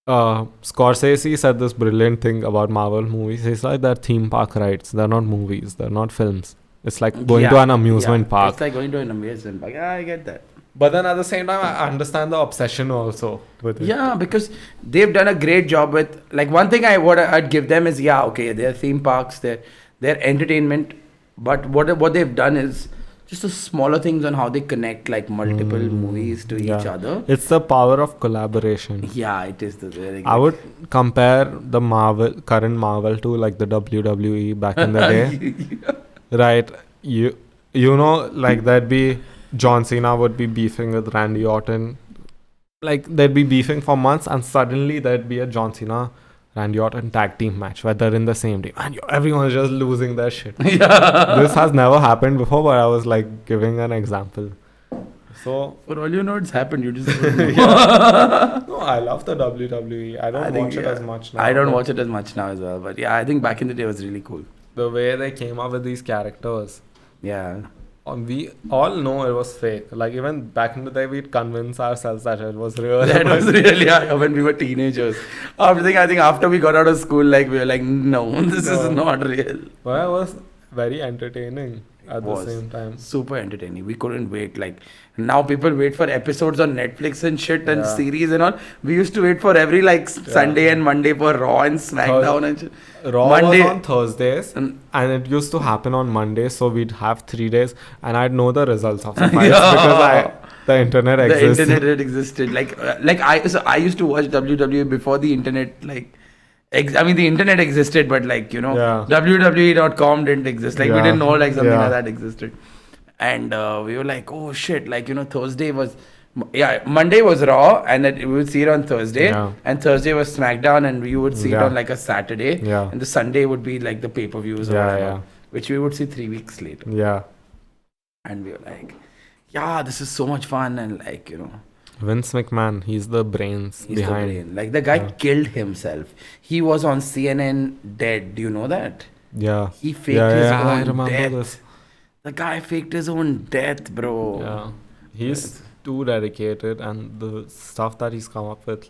Scorsese said this brilliant thing about Marvel movies. He's like, they're theme park rides. They're not movies. They're not films. It's like going to an amusement park. It's like going to an amusement park. I get that. But then at the same time, I understand the obsession also with it. Yeah, because they've done a great job with, like, one thing I'd give them is, they're theme parks, they're entertainment, but what they've done is just the smaller things on how they connect like multiple movies to each other. It's the power of collaboration. Yeah, it is the. I would compare the current Marvel to like the WWE back in the day. Right? You know, like that'd be. John Cena would be beefing with Randy Orton. Like, they'd be beefing for months and suddenly there'd be a John Cena Randy Orton tag team match where they're in the same team and everyone is just losing their shit. Yeah. This has never happened before, but I was like giving an example. So For all you know, it's happened. You just don't know. no, I love the WWE. I don't watch it as much now. I don't watch it as much now as well. But yeah, I think back in the day it was really cool. The way they came up with these characters. Yeah. We all know it was fake. Like even back in the day, we'd convince ourselves that it was real. That was really when we were teenagers. I think after we got out of school, like we were like, no, this is not real. But it was very entertaining at the same time. Super entertaining. We couldn't wait. Like now people wait for episodes on Netflix and shit and series and all. We used to wait for every Sunday and Monday for Raw and SmackDown and shit. Raw was on Thursdays and it used to happen on Mondays, so we'd have 3 days and I'd know the results of the fights because the internet existed. The internet existed. I used to watch WWE before the internet the internet existed, but WWE.com didn't exist. We didn't know something like that existed. And we were like, oh shit, Thursday was... Monday was Raw, and we would see it on Thursday. Yeah. And Thursday was SmackDown, and we would see it on a Saturday. Yeah. And the Sunday would be the pay-per-views or whatever, which we would see 3 weeks later. Yeah. And we were like, this is so much fun, and Vince McMahon, he's the brains behind. The brain. The guy killed himself. He was on CNN dead. Do you know that? Yeah. He faked his own I remember death. This. The guy faked his own death, bro. Yeah. He's too dedicated, and the stuff that he's come up with,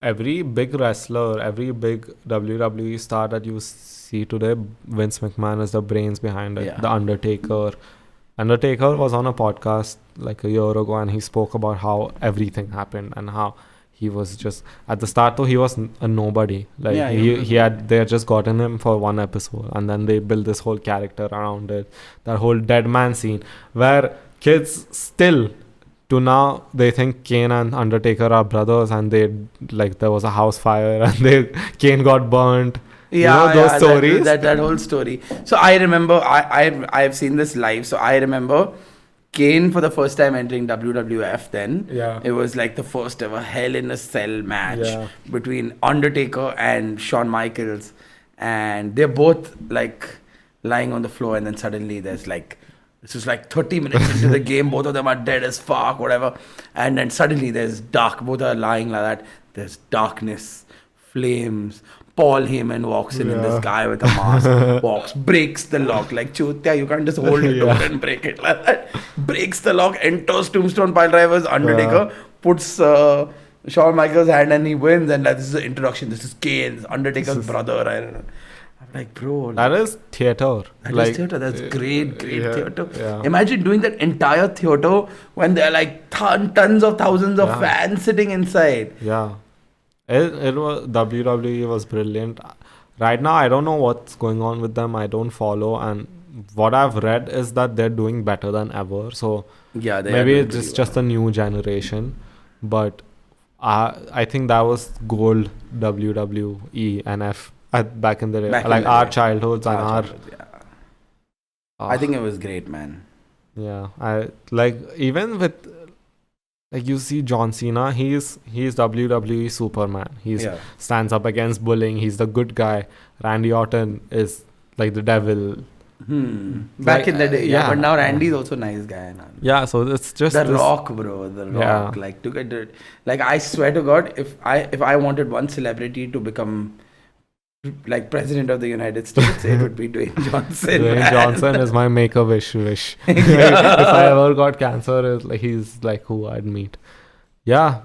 every big wrestler, every big WWE star that you see today, Vince McMahon is the brains behind it. The Undertaker was on a podcast a year ago, and he spoke about how everything happened and how he was just at the start though he was a nobody. They had just gotten him for one episode, and then they built this whole character around it. That whole dead man scene where kids still to now they think Kane and Undertaker are brothers, and they there was a house fire and Kane got burnt. Those stories. That whole story. So I remember I've seen this live. So I remember Kane for the first time entering WWF then. Yeah. It was the first ever Hell in a Cell match between Undertaker and Shawn Michaels. And they're both lying on the floor, and then suddenly there's this is 30 minutes into the game, both of them are dead as fuck, whatever. And then suddenly there's dark, both are lying like that. There's darkness, flames. Paul Heyman walks in and this guy with a mask breaks the lock. Chutya, you can't just hold it door and break it like that. Breaks the lock, enters Tombstone Piledrivers, Undertaker, puts Shawn Michaels' hand and he wins. And this is the introduction. This is Kane, Undertaker's brother. I don't know. I'm bro. That is theater. That is theater. That's great theater. Yeah. Imagine doing that entire theater when there are tons of thousands of fans sitting inside. Yeah. It was WWE was brilliant. Right now, I don't know what's going on with them. I don't follow, and what I've read is that they're doing better than ever. So maybe it's just a new generation, but I think that was gold WWE NF back in the day, our childhoods and our. I think it was great, man. Yeah, I even with. You see John Cena, he's WWE Superman. He's stands up against bullying. He's the good guy. Randy Orton is the devil. Back in the day, but now Randy's also a nice guy. Man. Yeah, so it's just The Rock, bro. The Rock. To get it. I swear to God, if I wanted one celebrity to become president of the United States, it would be Dwayne Johnson. Dwayne Johnson is my make-a-wish wish. If I ever got cancer, he's who I'd meet. Yeah.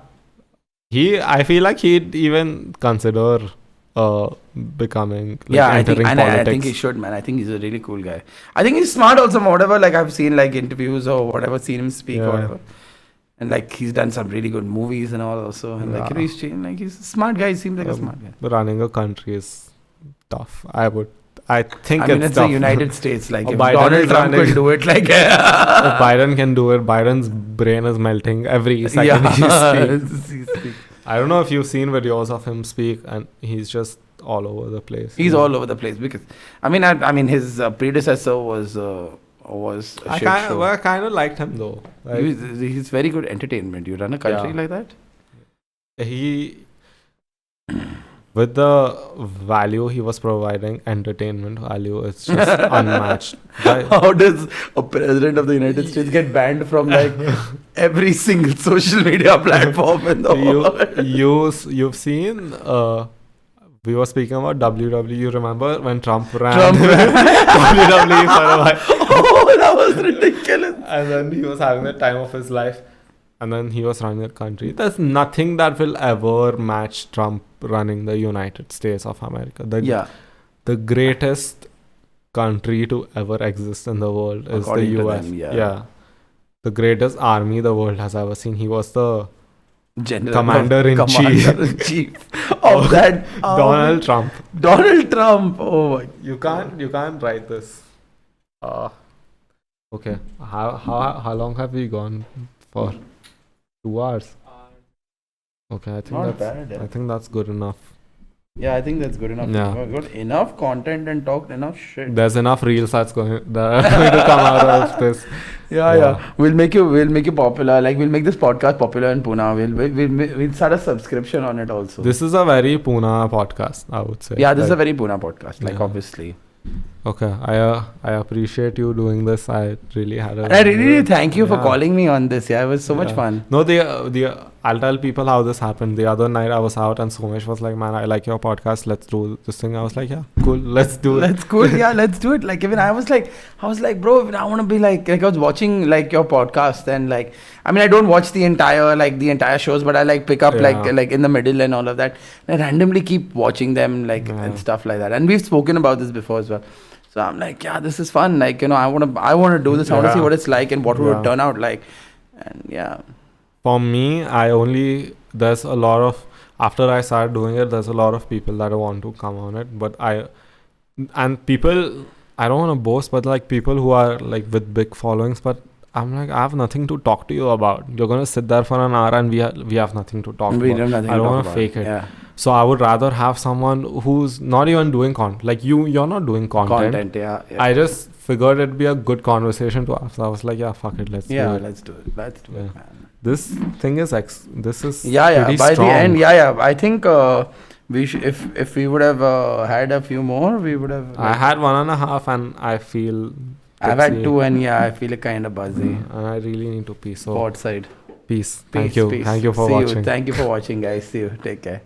I feel he'd even consider becoming entering politics. I think he should, man. I think he's a really cool guy. I think he's smart also, whatever. I've seen interviews or whatever, seen him speak or whatever. And he's done some really good movies and all also. And he's he's a smart guy. He seems like a smart guy. Running a country is tough. I think it's tough. the United States. If Donald Trump could do it, if Biden can do it, Biden's brain is melting every second he speaks. I don't know if you've seen videos of him speak, and he's just all over the place. He's all over the place because, his predecessor was a shit show. I kind of liked him though. He's very good entertainment. You run a country like that? with the value he was providing, entertainment value, it's just unmatched. How does a president of the United States get banned from like every single social media platform in the world? You've seen. We were speaking about WWE. You remember when Trump ran WWE for a while? Oh, that was ridiculous. And then he was having the time of his life. And then he was running the country. There's nothing that will ever match Trump running the United States of America. The greatest country to ever exist in the world is According the to US. them, yeah. The greatest army the world has ever seen. He was the Commander-in-Chief of that Donald Trump. Donald Trump. Oh my. You can't write this. Okay. How long have we gone for? 2 hours. Okay, I think that's good enough. Yeah, I think that's good enough. Yeah. We've got enough content and talked enough shit. There's enough reels that are going to come out of this. Yeah. We'll make you popular. Like we'll make this podcast popular in Pune. We'll start a subscription on it also. This is a very Pune podcast, I would say. Yeah, this is a very Pune podcast. Like obviously. Okay, I appreciate you doing this. I really had I really thank you for calling me on this. Yeah, it was so much fun. No, I'll tell people how this happened. The other night I was out and Somesh was like, "Man, I like your podcast. Let's do this thing." I was like, "Yeah, cool. Let's do it." That's cool. Yeah, let's do it. Like even I was like, bro, I want to be like I was watching like your podcast and like, I mean, I don't watch the entire shows, but I like pick up like in the middle and all of that. And I randomly keep watching them and stuff like that. And we've spoken about this before as well. So I'm like, yeah, this is fun. Like, you know, I want to do this. I want to see what it's like and what would turn out like. And yeah. For me, there's a lot of, after I started doing it, there's a lot of people that want to come on it. But I don't want to boast, but like people who are like with big followings, but I'm like, I have nothing to talk to you about. You're going to sit there for an hour and we have nothing to talk about. I don't want to fake it. Yeah. So I would rather have someone who's not even doing content. Like you're not doing content. Yeah. I just figured it'd be a good conversation to have. So I was like, yeah, fuck it, let's do it. Let's do it. Let's do it, man. This thing is this is pretty by strong. The end, I think we if we would have had a few more, we would have. I had 1.5 and I feel. I've had 2 and I feel kind of buzzy. And I really need to pee. So outside. Peace. Thank you. Thank you for watching. Thank you for watching, guys. See you. Take care.